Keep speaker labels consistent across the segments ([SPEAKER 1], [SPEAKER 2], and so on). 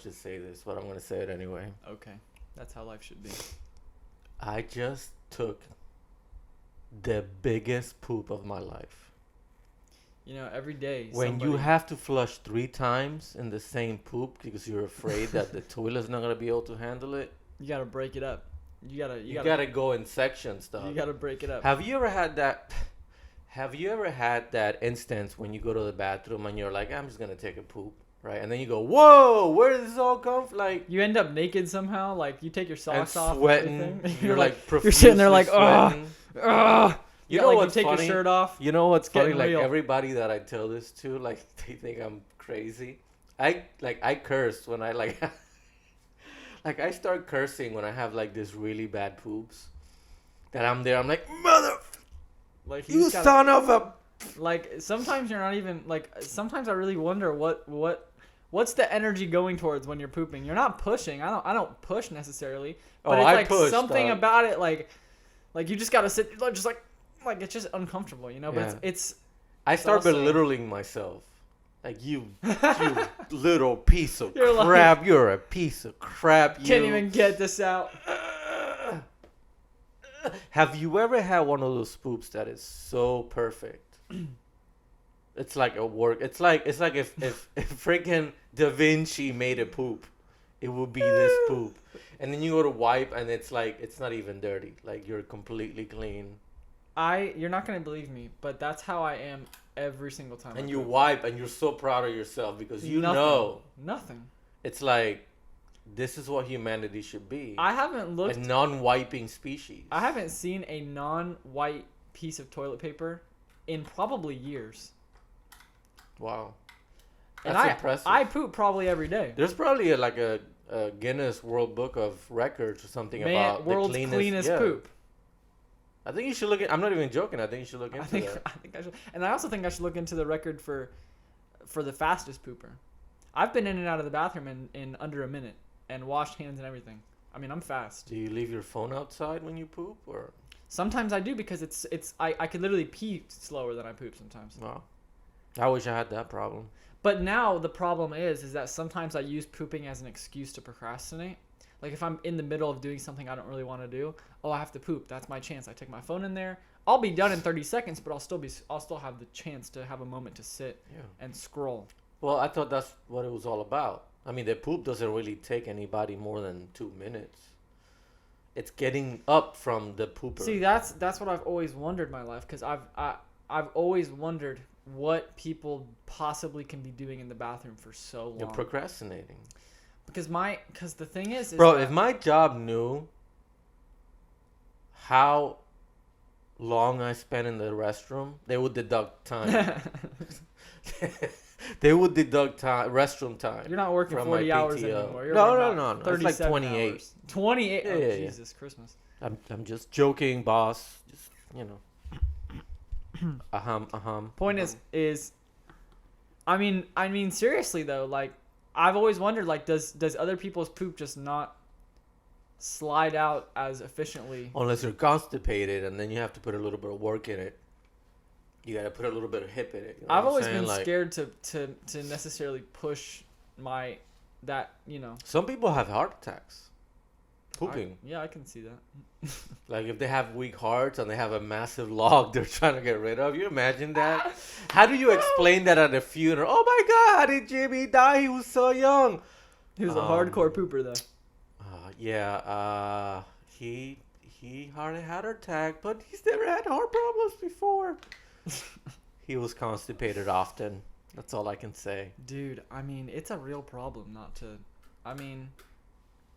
[SPEAKER 1] should say this, but I'm gonna say it anyway.
[SPEAKER 2] Okay, that's how life should be.
[SPEAKER 1] I just took the biggest poop of my life.
[SPEAKER 2] You know, every day.
[SPEAKER 1] When you have to flush 3 times in the same poop because you're afraid that the toilet's not gonna be able to handle it,
[SPEAKER 2] you gotta break it up. You
[SPEAKER 1] gotta go in sections, though.
[SPEAKER 2] You gotta break it up.
[SPEAKER 1] Have you ever had that? Have you ever had that instance when you go to the bathroom and you're like, I'm just gonna take a poop, right? And then you go, whoa, where did this all come from? Like,
[SPEAKER 2] you end up naked somehow. Like you take your socks off,
[SPEAKER 1] sweating.
[SPEAKER 2] And
[SPEAKER 1] you're like
[SPEAKER 2] you're sitting there like,
[SPEAKER 1] sweating.
[SPEAKER 2] You know what's funny? You take your shirt off.
[SPEAKER 1] You know what's funny? Like
[SPEAKER 2] real.
[SPEAKER 1] Everybody that I tell this to, like they think I'm crazy. I curse when I like like I start cursing when I have like this really bad poops. That I'm there. I'm like, mother.
[SPEAKER 2] Like
[SPEAKER 1] you son of a.
[SPEAKER 2] Like sometimes you're not even like. Sometimes I really wonder what's the energy going towards when you're pooping. You're not pushing. I don't push necessarily. But it's like
[SPEAKER 1] push,
[SPEAKER 2] something about it like you just gotta sit just like it's just uncomfortable, you know. But
[SPEAKER 1] yeah.
[SPEAKER 2] it's
[SPEAKER 1] I start belittling myself. Like you little piece of crap. You're a piece of crap.
[SPEAKER 2] Can't even get this out.
[SPEAKER 1] Have you ever had one of those poops that is so perfect? It's like a work. It's like if freaking Da Vinci made a poop, it would be this poop. And then you go to wipe and it's like it's not even dirty. Like you're completely clean.
[SPEAKER 2] You're not gonna believe me, but that's how I am every single time.
[SPEAKER 1] And you wipe and you're so proud of yourself because you know
[SPEAKER 2] nothing.
[SPEAKER 1] It's like this is what humanity should be.
[SPEAKER 2] I haven't looked
[SPEAKER 1] a non-wiping species.
[SPEAKER 2] I haven't seen a non-white piece of toilet paper in probably years.
[SPEAKER 1] Wow. That's impressive.
[SPEAKER 2] I poop probably every day.
[SPEAKER 1] There's probably a Guinness World Book of Records or something about
[SPEAKER 2] world's
[SPEAKER 1] the
[SPEAKER 2] cleanest poop.
[SPEAKER 1] I think you should look at. I'm not even joking. I think you should look into that.
[SPEAKER 2] I think I should, and I also think I should look into the record for the fastest pooper. I've been in and out of the bathroom in under a minute and washed hands and everything. I mean, I'm fast.
[SPEAKER 1] Do you leave your phone outside when you poop, or?
[SPEAKER 2] Sometimes I do because I could literally pee slower than I poop sometimes.
[SPEAKER 1] Wow. I wish I had that problem.
[SPEAKER 2] But now the problem is that sometimes I use pooping as an excuse to procrastinate. Like if I'm in the middle of doing something I don't really want to do, I have to poop. That's my chance. I take my phone in there. I'll be done in 30 seconds, but I'll still have the chance to have a moment to sit and scroll.
[SPEAKER 1] Well, I thought that's what it was all about. I mean, the poop doesn't really take anybody more than 2 minutes. It's getting up from the pooper.
[SPEAKER 2] See, that's what I've always wondered in my life, because I've always wondered what people possibly can be doing in the bathroom for so long.
[SPEAKER 1] You're procrastinating.
[SPEAKER 2] Because the thing is
[SPEAKER 1] bro, if my job knew how long I spent in the restroom, they would deduct time. They would deduct time, restroom time.
[SPEAKER 2] You're not working 40 hours anymore. You're
[SPEAKER 1] no. It's like 28.
[SPEAKER 2] Hours. 28?
[SPEAKER 1] Yeah,
[SPEAKER 2] Jesus, Christmas.
[SPEAKER 1] I'm just joking, boss. Just, you know.
[SPEAKER 2] Point is, I mean, seriously though, like, I've always wondered, like, does other people's poop just not slide out as efficiently?
[SPEAKER 1] Unless you're constipated, and then you have to put a little bit of work in it. You gotta put a little bit of hip in it. You know
[SPEAKER 2] I've always been scared to necessarily push that.
[SPEAKER 1] Some people have heart attacks. Pooping.
[SPEAKER 2] I can see that.
[SPEAKER 1] Like if they have weak hearts and they have a massive log they're trying to get rid of. You imagine that? How do you explain that at a funeral? Oh my God, how did Jimmy die? He was so young.
[SPEAKER 2] He was a hardcore pooper though.
[SPEAKER 1] He hardly had an attack, but he's never had heart problems before. He was constipated often. That's all I can say.
[SPEAKER 2] Dude, I mean, it's a real problem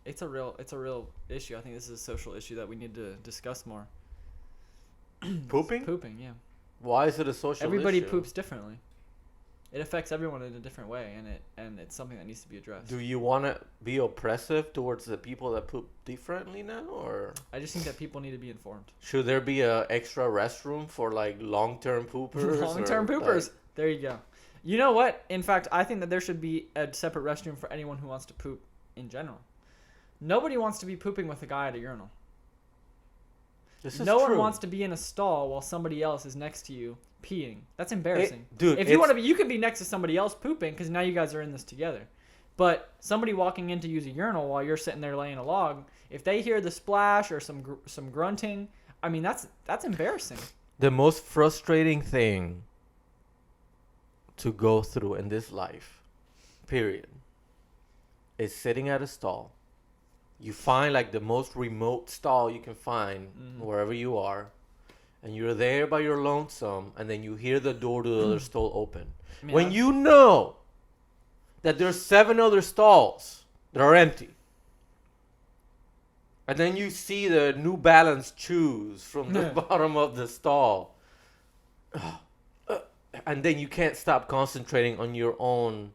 [SPEAKER 2] it's a real issue. I think this is a social issue that we need to discuss more.
[SPEAKER 1] Pooping?
[SPEAKER 2] Pooping, yeah.
[SPEAKER 1] Why is it a social issue?
[SPEAKER 2] Everybody poops differently. It affects everyone in a different way, and it's something that needs to be addressed.
[SPEAKER 1] Do you want to be oppressive towards the people that poop differently now, or?
[SPEAKER 2] I just think that people need to be informed.
[SPEAKER 1] Should there be a extra restroom for like long-term poopers?
[SPEAKER 2] Long-term poopers. Like... There you go. You know what? In fact, I think that there should be a separate restroom for anyone who wants to poop in general. Nobody wants to be pooping with a guy at a urinal. No one wants to be in a stall while somebody else is next to you peeing. That's embarrassing.
[SPEAKER 1] Dude,
[SPEAKER 2] if you want to be, you can be next to somebody else pooping because now you guys are in this together. But somebody walking in to use a urinal while you're sitting there laying a log, if they hear the splash or some grunting, I mean that's embarrassing.
[SPEAKER 1] The most frustrating thing to go through in this life, period, is sitting at a stall. You find like the most remote stall you can find wherever you are, and you're there by your lonesome, and then you hear the door to the other stall open.
[SPEAKER 2] I mean,
[SPEAKER 1] When you know that there's 7 other stalls that are empty, and then you see the New Balance shoes from the bottom of the stall, and then you can't stop concentrating on your own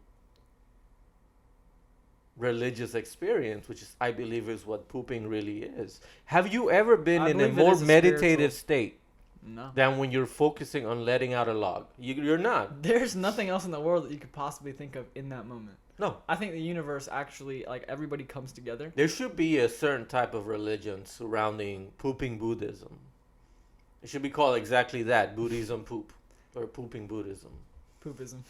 [SPEAKER 1] religious experience, which is, I believe, is what pooping really is. Have you ever been
[SPEAKER 2] I
[SPEAKER 1] in a
[SPEAKER 2] believe it
[SPEAKER 1] more
[SPEAKER 2] is a
[SPEAKER 1] meditative
[SPEAKER 2] spiritual-
[SPEAKER 1] state
[SPEAKER 2] No.
[SPEAKER 1] than when you're focusing on letting out a log? You're not.
[SPEAKER 2] There's nothing else in the world that you could possibly think of in that moment.
[SPEAKER 1] No.
[SPEAKER 2] I think the universe actually, like, everybody comes together.
[SPEAKER 1] There should be a certain type of religion surrounding pooping Buddhism. It should be called exactly that, Buddhism poop, or pooping Buddhism.
[SPEAKER 2] Poopism.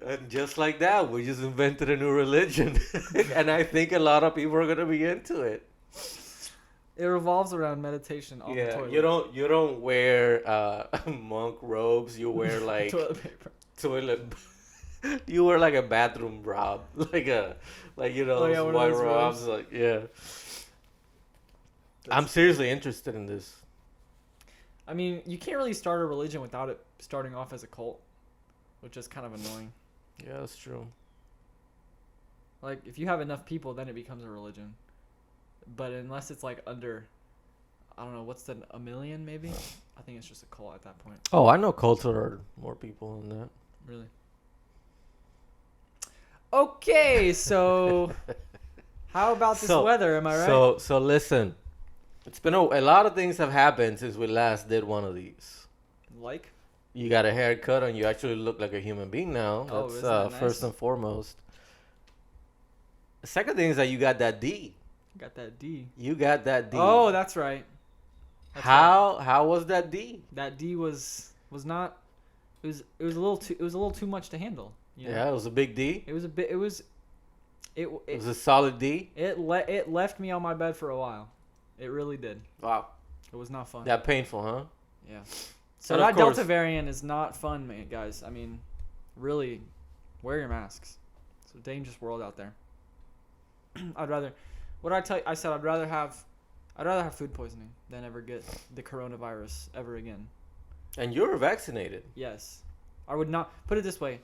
[SPEAKER 1] And just like that, we just invented a new religion. And I think a lot of people are going to be into it.
[SPEAKER 2] It revolves around meditation on the toilet.
[SPEAKER 1] you don't wear monk robes. You wear like
[SPEAKER 2] Toilet paper.
[SPEAKER 1] toilet. You wear like a bathroom robe, like
[SPEAKER 2] Oh, yeah,
[SPEAKER 1] those
[SPEAKER 2] one of
[SPEAKER 1] white
[SPEAKER 2] those
[SPEAKER 1] robes.
[SPEAKER 2] robes.
[SPEAKER 1] Like I'm seriously interested in this.
[SPEAKER 2] I mean, you can't really start a religion without it starting off as a cult, which is kind of annoying.
[SPEAKER 1] Yeah, that's true.
[SPEAKER 2] Like, if you have enough people, then it becomes a religion. But unless it's like under, I don't know, what's the, 1 million maybe? I think it's just a cult at that point.
[SPEAKER 1] Oh, I know cults are more people than that.
[SPEAKER 2] Really? Okay, so how about this
[SPEAKER 1] So-
[SPEAKER 2] weather? Am I right?
[SPEAKER 1] So listen, it's been a lot of things have happened since we last did one of these.
[SPEAKER 2] Like?
[SPEAKER 1] You got a haircut and you actually look like a human being now.
[SPEAKER 2] Oh,
[SPEAKER 1] That's
[SPEAKER 2] isn't that nice?
[SPEAKER 1] first and foremost. The second thing is that you got that D.
[SPEAKER 2] Got that D.
[SPEAKER 1] You got that D.
[SPEAKER 2] Oh, that's right. That's right.
[SPEAKER 1] How was that D?
[SPEAKER 2] That D was not. It was a little too much to handle. You know?
[SPEAKER 1] Yeah, it was a big D.
[SPEAKER 2] It was a bit. It was.
[SPEAKER 1] It was a solid D.
[SPEAKER 2] It left me on my bed for a while. It really did.
[SPEAKER 1] Wow.
[SPEAKER 2] It was not fun.
[SPEAKER 1] That painful, huh?
[SPEAKER 2] Yeah. So
[SPEAKER 1] And of
[SPEAKER 2] that Delta
[SPEAKER 1] course-
[SPEAKER 2] variant is not fun, man, guys. I mean, really, wear your masks. It's a dangerous world out there. I'd rather. What did I tell you? I said I'd rather have food poisoning than ever get the coronavirus ever again.
[SPEAKER 1] And you're vaccinated.
[SPEAKER 2] Yes. I would not put it this way.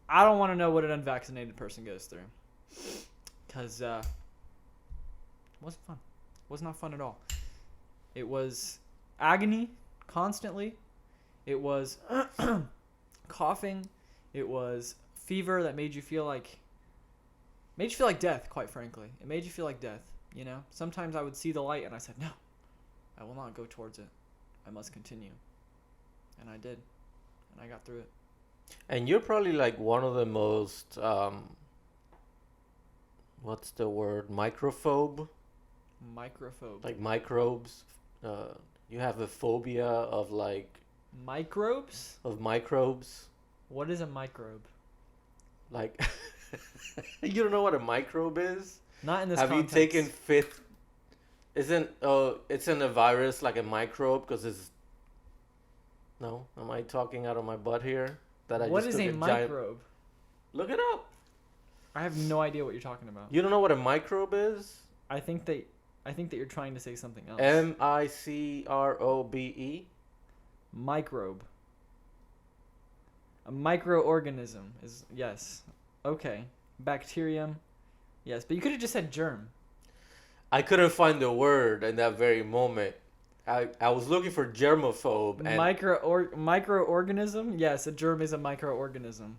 [SPEAKER 2] I don't want to know what an unvaccinated person goes through. Cause it wasn't fun. It was not fun at all. It was agony constantly. It was coughing. It was fever that made you feel like death, quite frankly. It made you feel like death, you know? Sometimes I would see the light and I said, "No. I will not go towards it. I must continue." And I did. And I got through it.
[SPEAKER 1] And you're probably like one of the most what's the word? Microphobe?
[SPEAKER 2] Microphobe.
[SPEAKER 1] Like microbes. You have a phobia of
[SPEAKER 2] Microbes?
[SPEAKER 1] microbes.
[SPEAKER 2] What is a microbe?
[SPEAKER 1] Like you don't know what a microbe is?
[SPEAKER 2] Not in this
[SPEAKER 1] Have
[SPEAKER 2] context.
[SPEAKER 1] you taken fifth? Isn't a virus like a microbe because it's no? Am I talking out of my butt here? That I
[SPEAKER 2] What
[SPEAKER 1] just
[SPEAKER 2] is
[SPEAKER 1] took
[SPEAKER 2] a
[SPEAKER 1] giant-
[SPEAKER 2] microbe?
[SPEAKER 1] Look it up.
[SPEAKER 2] I have no idea what you're talking about.
[SPEAKER 1] You don't know what a microbe is?
[SPEAKER 2] I think that you're trying to say something else.
[SPEAKER 1] MICROBE.
[SPEAKER 2] Microbe. A microorganism is yes. Okay. Bacterium. Yes, but you could have just said germ.
[SPEAKER 1] I couldn't find the word in that very moment. I was looking for germaphobe, and
[SPEAKER 2] Microorganism? Yes, a germ is a microorganism.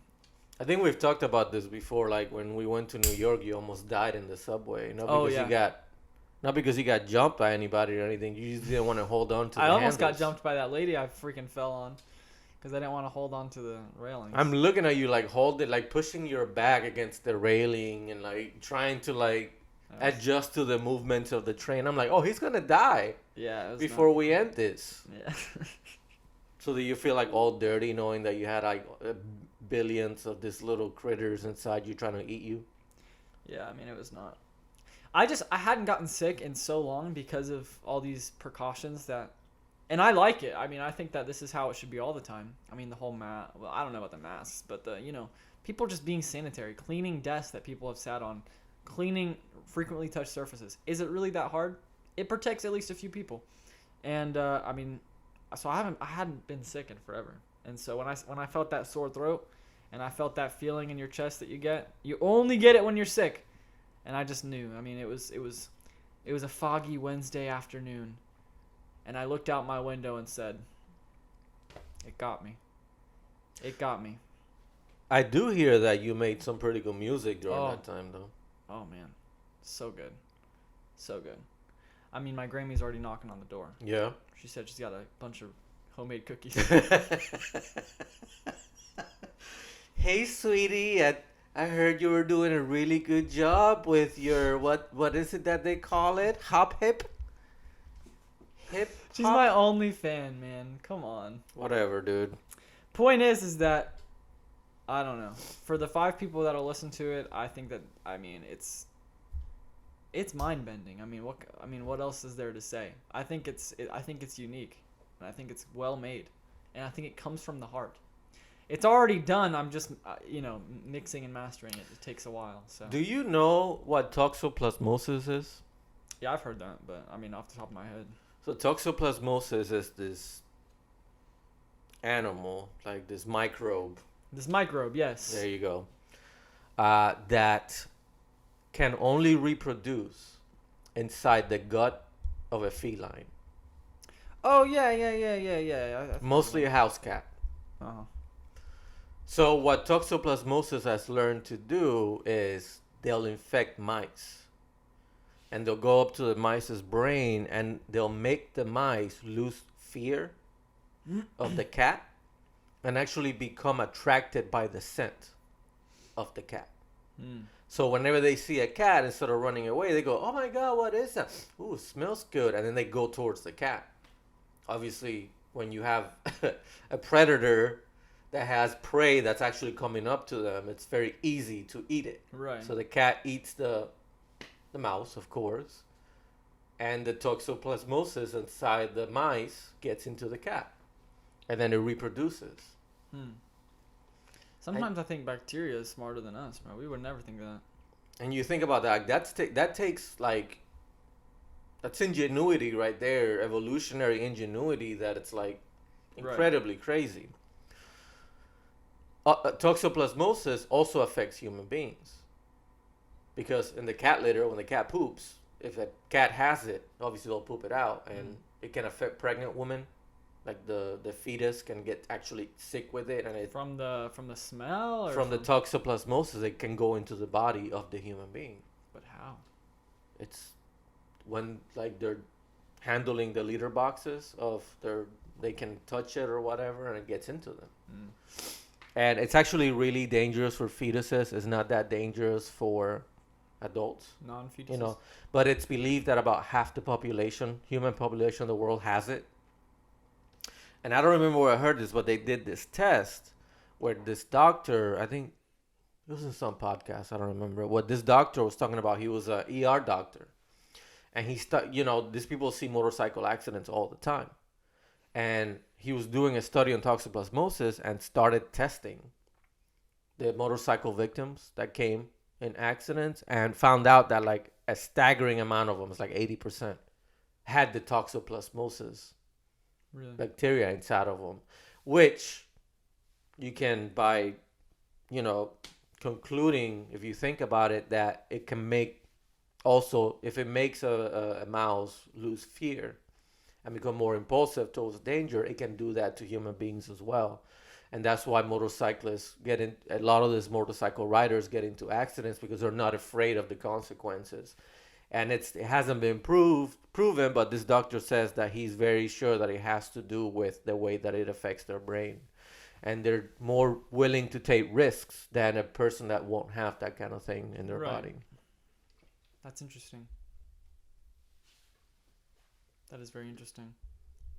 [SPEAKER 1] I think we've talked about this before. Like when we went to New York, you almost died in the subway. Not because you got jumped by anybody or anything. You just didn't want to hold on to the
[SPEAKER 2] I almost got
[SPEAKER 1] handles.
[SPEAKER 2] jumped by that lady I freaking fell on because I didn't want to hold on to the railings.
[SPEAKER 1] I'm looking at you like pushing your back against the railing and like trying to adjust to the movements of the train. I'm like, oh, he's gonna die
[SPEAKER 2] Yeah. It was
[SPEAKER 1] before we end this.
[SPEAKER 2] Yeah.
[SPEAKER 1] So do you feel like all dirty knowing that you had like billions of these little critters inside you trying to eat you?
[SPEAKER 2] Yeah, I mean, it was not. I hadn't gotten sick in so long because of all these precautions that, and I like it. I mean, I think that this is how it should be all the time. I mean, the whole well, I don't know about the masks, but people just being sanitary, cleaning desks that people have sat on, cleaning frequently touched surfaces. Is it really that hard? It protects at least a few people. And I mean, so I hadn't been sick in forever. And so when I felt that sore throat and I felt that feeling in your chest that you only get it when you're sick. And I just knew. I mean, it was a foggy Wednesday afternoon, and I looked out my window and said, "It got me. It got me."
[SPEAKER 1] I do hear that you made some pretty good music during
[SPEAKER 2] Oh.
[SPEAKER 1] that time, though.
[SPEAKER 2] Oh man, so good, so good. I mean, my Grammy's already knocking on the door.
[SPEAKER 1] Yeah.
[SPEAKER 2] She said she's got a bunch of homemade cookies.
[SPEAKER 1] Hey, sweetie, I heard you were doing a really good job with your what is it that they call it? Hop hip? Hip
[SPEAKER 2] She's
[SPEAKER 1] hop?
[SPEAKER 2] my only fan, man. Come on.
[SPEAKER 1] Whatever, dude.
[SPEAKER 2] Point is that I don't know. For the 5 people that'll listen to it, I think that it's mind bending. What else is there to say? I think it's unique, and I think it's well made, and I think it comes from the heart. It's already done. I'm just mixing and mastering it. It takes a while. So
[SPEAKER 1] Do you know what toxoplasmosis is?
[SPEAKER 2] yeah, I've heard that, but I mean off the top of my head.
[SPEAKER 1] So toxoplasmosis is this animal, like this microbe.
[SPEAKER 2] This microbe, yes.
[SPEAKER 1] There you go. That can only reproduce inside the gut of a feline.
[SPEAKER 2] Oh yeah.
[SPEAKER 1] Mostly a house cat.
[SPEAKER 2] Uh-huh.
[SPEAKER 1] So what toxoplasmosis has learned to do is they'll infect mice. And they'll go up to the mice's brain and they'll make the mice lose fear of the cat and actually become attracted by the scent of the cat.
[SPEAKER 2] Mm.
[SPEAKER 1] So whenever they see a cat, instead of running away, they go, "Oh my God, what is that? Ooh, it smells good." And then they go towards the cat. Obviously, when you have a predator that has prey that's actually coming up to them, it's very easy to eat it.
[SPEAKER 2] Right.
[SPEAKER 1] So the cat eats the mouse, of course, and the toxoplasmosis inside the mice gets into the cat, and then it reproduces.
[SPEAKER 2] Sometimes I think bacteria is smarter than us, bro. We would never think that.
[SPEAKER 1] And you think about that, that takes like, that's ingenuity right there, evolutionary ingenuity, that it's like incredibly crazy. Toxoplasmosis also affects human beings. Because in the cat litter, when the cat poops, if a cat has it, obviously they'll poop it out, and it can affect pregnant women. Like the fetus can get actually sick with it, and it
[SPEAKER 2] From the smell or
[SPEAKER 1] from the toxoplasmosis, it can go into the body of the human being.
[SPEAKER 2] But how?
[SPEAKER 1] It's when like they're handling the litter boxes of they can touch it or whatever, and it gets into them. And it's actually really dangerous for fetuses. It's not that dangerous for adults,
[SPEAKER 2] Non-fetuses.
[SPEAKER 1] but it's believed that about half the human population of the world has it. And I don't remember where I heard this, but they did this test where this doctor, I think it was in some podcast, I don't remember what this doctor was talking about. He was a ER doctor, and these people see motorcycle accidents all the time, and he was doing a study on toxoplasmosis and started testing the motorcycle victims that came in accidents, and found out that like a staggering amount of them, it's like 80%, had the toxoplasmosis bacteria inside of them, which you can by concluding, if you think about it, that it can make also, if it makes a mouse lose fear and become more impulsive towards danger, it can do that to human beings as well. And that's why motorcyclists a lot of these motorcycle riders get into accidents, because they're not afraid of the consequences. And it hasn't been proven, but this doctor says that he's very sure that it has to do with the way that it affects their brain. And they're more willing to take risks than a person that won't have that kind of thing in their body.
[SPEAKER 2] That's interesting. That is very interesting.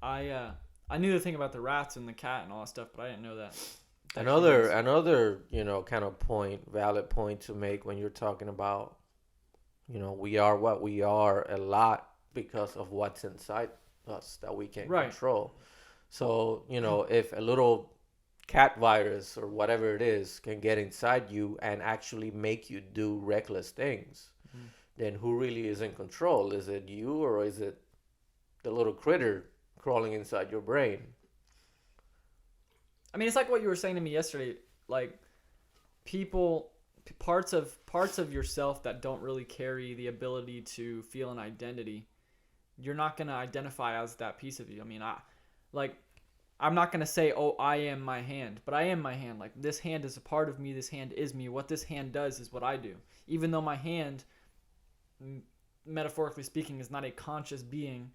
[SPEAKER 2] I I knew the thing about the rats and the cat and all that stuff, but I didn't know that.
[SPEAKER 1] Another kind of valid point to make when you're talking about, we are what we are a lot because of what's inside us that we can't control. So, if a little cat virus or whatever it is can get inside you and actually make you do reckless things, then who really is in control? Is it you, or is it the little critter crawling inside your brain?
[SPEAKER 2] I mean, it's like what you were saying to me yesterday. Like, parts of yourself that don't really carry the ability to feel an identity, you're not gonna identify as that piece of you. I mean, I'm not gonna say, oh, I am my hand, but I am my hand. Like, this hand is a part of me. This hand is me. What this hand does is what I do. Even though my hand, metaphorically speaking, is not a conscious being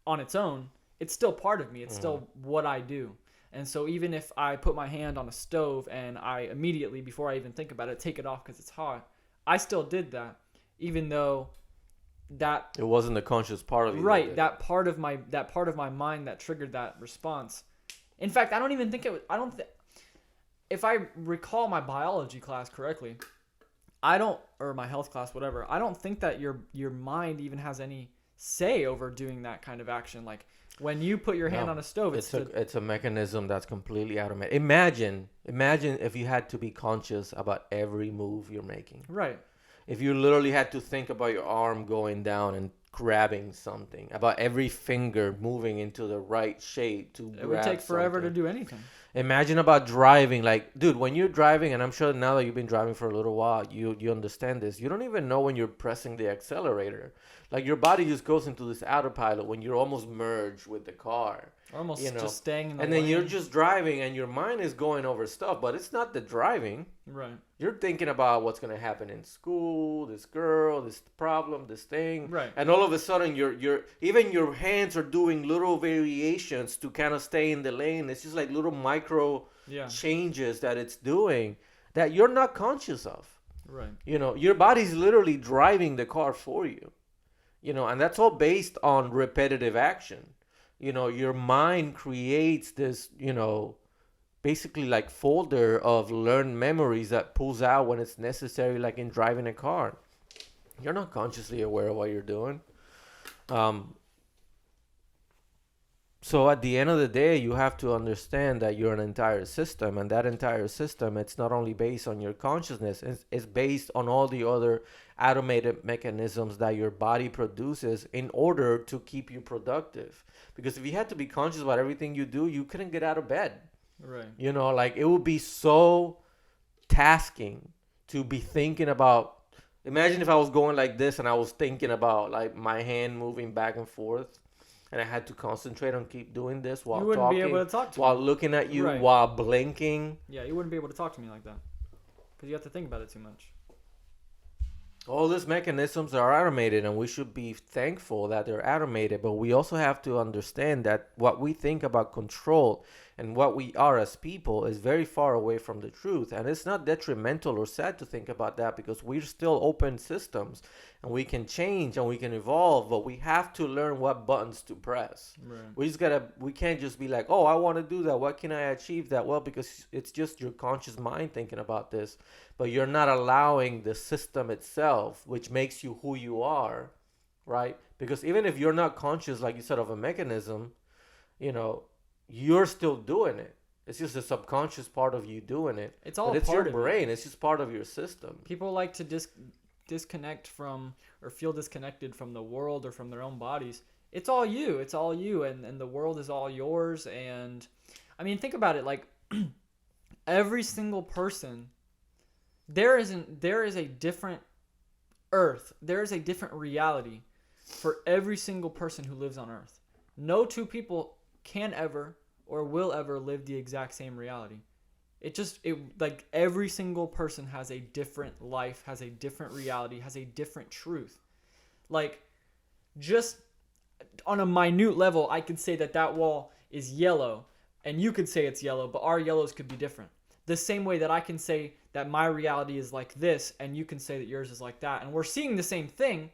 [SPEAKER 2] on its own, it's still part of me. It's still what I do. And so even if I put my hand on a stove and I immediately, before I even think about it, take it off because it's hot, I still did that, even though that
[SPEAKER 1] it wasn't a conscious part of you.
[SPEAKER 2] Right, that part of my mind that triggered that response. In fact, I don't even think it was. If I recall my biology class correctly, or my health class, whatever. I don't think that your mind even has any say over doing that kind of action. Like, when you put your hand on a stove,
[SPEAKER 1] it's a mechanism that's completely automatic. Imagine if you had to be conscious about every move you're making.
[SPEAKER 2] Right.
[SPEAKER 1] If you literally had to think about your arm going down and grabbing something, about every finger moving into the right shape to grab.
[SPEAKER 2] It would take forever to do anything.
[SPEAKER 1] Imagine about driving. Like, dude, when you're driving, and I'm sure now that you've been driving for a little while, you understand this. You don't even know when you're pressing the accelerator. Like, your body just goes into this autopilot when you're almost merged with the car.
[SPEAKER 2] Almost just staying in the
[SPEAKER 1] lane. And then you're just driving, and your mind is going over stuff, but it's not the driving.
[SPEAKER 2] Right.
[SPEAKER 1] You're thinking about what's going to happen in school, this girl, this problem, this thing.
[SPEAKER 2] Right.
[SPEAKER 1] And all of a sudden, even your hands are doing little variations to kind of stay in the lane. It's just like little micro changes that it's doing that you're not conscious of.
[SPEAKER 2] Right.
[SPEAKER 1] Your body's literally driving the car for you. And that's all based on repetitive action. Your mind creates this, basically like folder of learned memories that pulls out when it's necessary, like in driving a car. You're not consciously aware of what you're doing. So at the end of the day, you have to understand that you're an entire system, and that entire system, it's not only based on your consciousness, it's based on all the other automated mechanisms that your body produces in order to keep you productive. Because if you had to be conscious about everything you do, you couldn't get out of bed.
[SPEAKER 2] Right.
[SPEAKER 1] Like, it would be so tasking to be thinking about. Imagine if I was going like this and I was thinking about like my hand moving back and forth. And I had to concentrate on keep doing this while talking. You wouldn't be able to talk to me. While looking at you, while blinking.
[SPEAKER 2] Yeah, you wouldn't be able to talk to me like that. Because you have to think about it too much.
[SPEAKER 1] All these mechanisms are automated, and we should be thankful that they're automated. But we also have to understand that what we think about control and what we are as people is very far away from the truth. And it's not detrimental or sad to think about that, because we're still open systems and we can change and we can evolve, but we have to learn what buttons to press. Right. We can't just be like, oh, I want to do that. What can I achieve that? Well, because it's just your conscious mind thinking about this, but you're not allowing the system itself, which makes you who you are, right? Because even if you're not conscious, like you said, of a mechanism, you're still doing it. It's just a subconscious part of you doing it. It's your brain. It's just part of your system.
[SPEAKER 2] People like to disconnect from or feel disconnected from the world or from their own bodies. It's all you. It's all you, and the world is all yours. And I mean, think about it. Like, every single person, there is a different earth. There is a different reality for every single person who lives on Earth. No two people can ever or will ever live the exact same reality. Like, every single person has a different life, has a different reality, has a different truth. Like, just on a minute level, I could say that wall is yellow, and you could say it's yellow, but our yellows could be different. The same way that I can say that my reality is like this, and you can say that yours is like that, and we're seeing the same thing,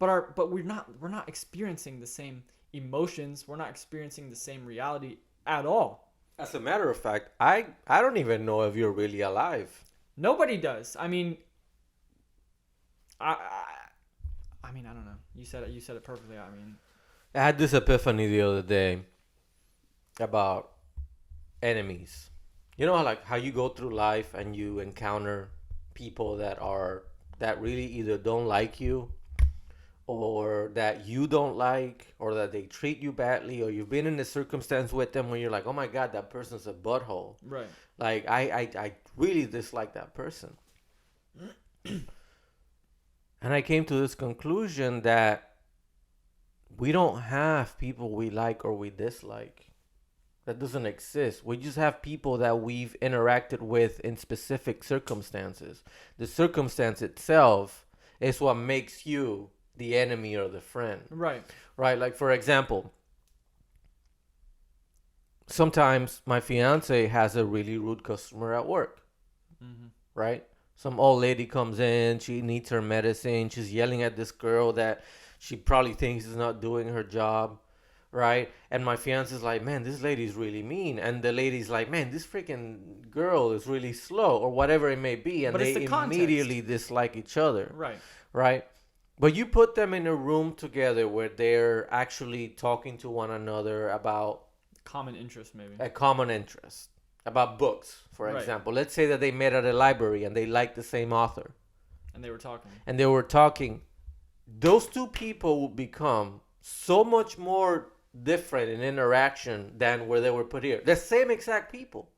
[SPEAKER 2] but we're not experiencing the same emotions. We're not experiencing the same reality at all.
[SPEAKER 1] As a matter of fact, I don't even know if you're really alive.
[SPEAKER 2] Nobody does. I mean, I, I mean, I don't know. You said it. You said it perfectly. I mean,
[SPEAKER 1] I had this epiphany the other day about enemies. You know how you go through life and you encounter people that really either don't like you, or that you don't like, or that they treat you badly, or you've been in a circumstance with them where you're like, oh my god, that person's a butthole.
[SPEAKER 2] right.
[SPEAKER 1] Like I really dislike that person. And I came to this conclusion that we don't have people we like or we dislike. That doesn't exist. We just have people that we've interacted with in specific circumstances. The circumstance itself is what makes you the enemy or the friend.
[SPEAKER 2] Right.
[SPEAKER 1] Right? Like, for example, sometimes my fiance has a really rude customer at work.
[SPEAKER 2] Mm-hmm.
[SPEAKER 1] Right? Some old lady comes in, she needs her medicine, she's yelling at this girl that she probably thinks is not doing her job, right? And my fiance's like, man, this lady's really mean. And the lady's like, man, this freaking girl is really slow, or whatever it may be. And
[SPEAKER 2] But it's
[SPEAKER 1] they
[SPEAKER 2] the context.
[SPEAKER 1] immediately dislike each other,
[SPEAKER 2] Right.
[SPEAKER 1] right? But you put them in a room together where they're actually talking to one another about
[SPEAKER 2] Common interest, maybe.
[SPEAKER 1] a common interest, about books, for
[SPEAKER 2] Right.
[SPEAKER 1] example. Let's say that they met at a library and they like the same author.
[SPEAKER 2] And they were talking.
[SPEAKER 1] And they were talking. Those two people will become so much more different in interaction than where they were put here. The same exact people.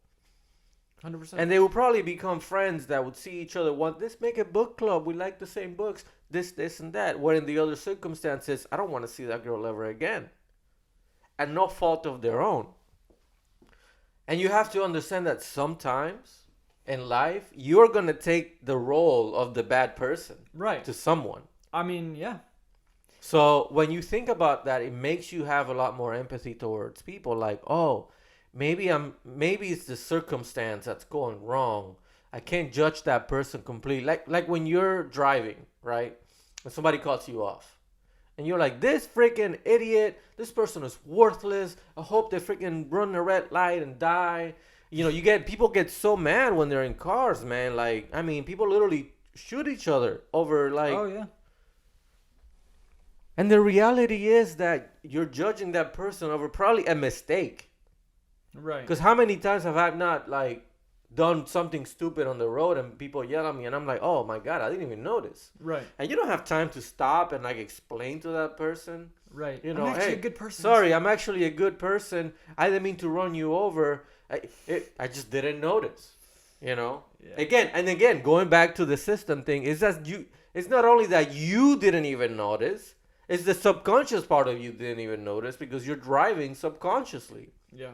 [SPEAKER 2] 100%.
[SPEAKER 1] And they will probably become friends that would see each other. Let's make a book club. We like the same books. This, and that. Where in the other circumstances, I don't want to see that girl ever again. And no fault of their own. And you have to understand that sometimes in life, you're going to take the role of the bad person
[SPEAKER 2] right.
[SPEAKER 1] to someone.
[SPEAKER 2] I mean, yeah.
[SPEAKER 1] So when you think about that, it makes you have a lot more empathy towards people. Like, oh, maybe it's the circumstance that's going wrong. I can't judge that person completely. Like when you're driving, right? And somebody cuts you off. And you're like, this freaking idiot, this person is worthless. I hope they freaking run the red light and die. You know, people get so mad when they're in cars, man. Like, I mean, people literally shoot each other over like.
[SPEAKER 2] Oh, yeah.
[SPEAKER 1] And the reality is that you're judging that person over probably a mistake.
[SPEAKER 2] Right.
[SPEAKER 1] Because how many times have I not like done something stupid on the road and people yell at me and I'm like, oh my god, I didn't even notice.
[SPEAKER 2] Right.
[SPEAKER 1] And you don't have time to stop and like explain to that person.
[SPEAKER 2] Right.
[SPEAKER 1] You know,
[SPEAKER 2] I'm actually
[SPEAKER 1] hey,
[SPEAKER 2] a good person.
[SPEAKER 1] sorry, I'm actually a good person. I didn't mean to run you over. I just didn't notice. You know.
[SPEAKER 2] Yeah.
[SPEAKER 1] Again, going back to the system thing, is that it's not only that you didn't even notice. It's the subconscious part of you didn't even notice because you're driving subconsciously.
[SPEAKER 2] Yeah.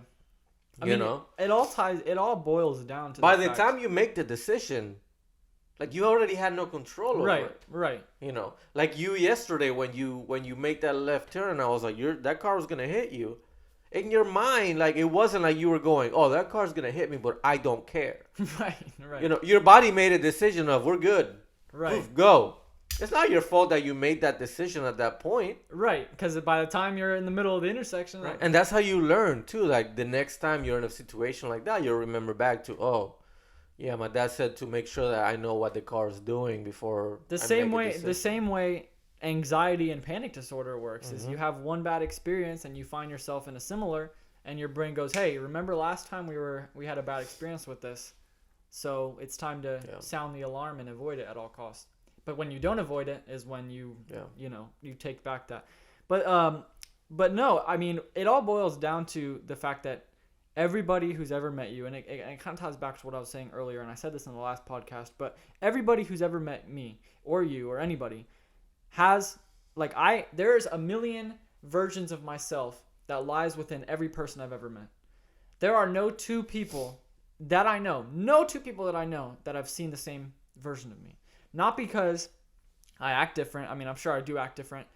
[SPEAKER 1] You know?
[SPEAKER 2] It all boils down to
[SPEAKER 1] by the time you make the decision, like you already had no control over it.
[SPEAKER 2] Right.
[SPEAKER 1] You know, like you yesterday when you make that left turn, I was like, that car was gonna hit you. In your mind, like it wasn't like you were going, oh, that car's gonna hit me, but I don't care.
[SPEAKER 2] Right.
[SPEAKER 1] You know, your body made a decision of we're good.
[SPEAKER 2] Right.
[SPEAKER 1] Poof, go. It's not your fault that you made that decision at that point.
[SPEAKER 2] Right, because by the time you're in the middle of the intersection...
[SPEAKER 1] Right. And that's how you learn, too. Like, the next time you're in a situation like that, you'll remember back to, oh, yeah, my dad said to make sure that I know what the car is doing before
[SPEAKER 2] The same way anxiety and panic disorder works is you have one bad experience and you find yourself in a similar, and your brain goes, hey, remember last time we had a bad experience with this? So it's time to sound the alarm and avoid it at all costs. But when you don't avoid it is when you take back that. But no, I mean, it all boils down to the fact that everybody who's ever met you, and it kind of ties back to what I was saying earlier, and I said this in the last podcast, but everybody who's ever met me or you or anybody has, like, there's a million versions of myself that lies within every person I've ever met. There are no two people that I know that I've seen the same version of me. Not because I act different. I mean, I'm sure I do act different.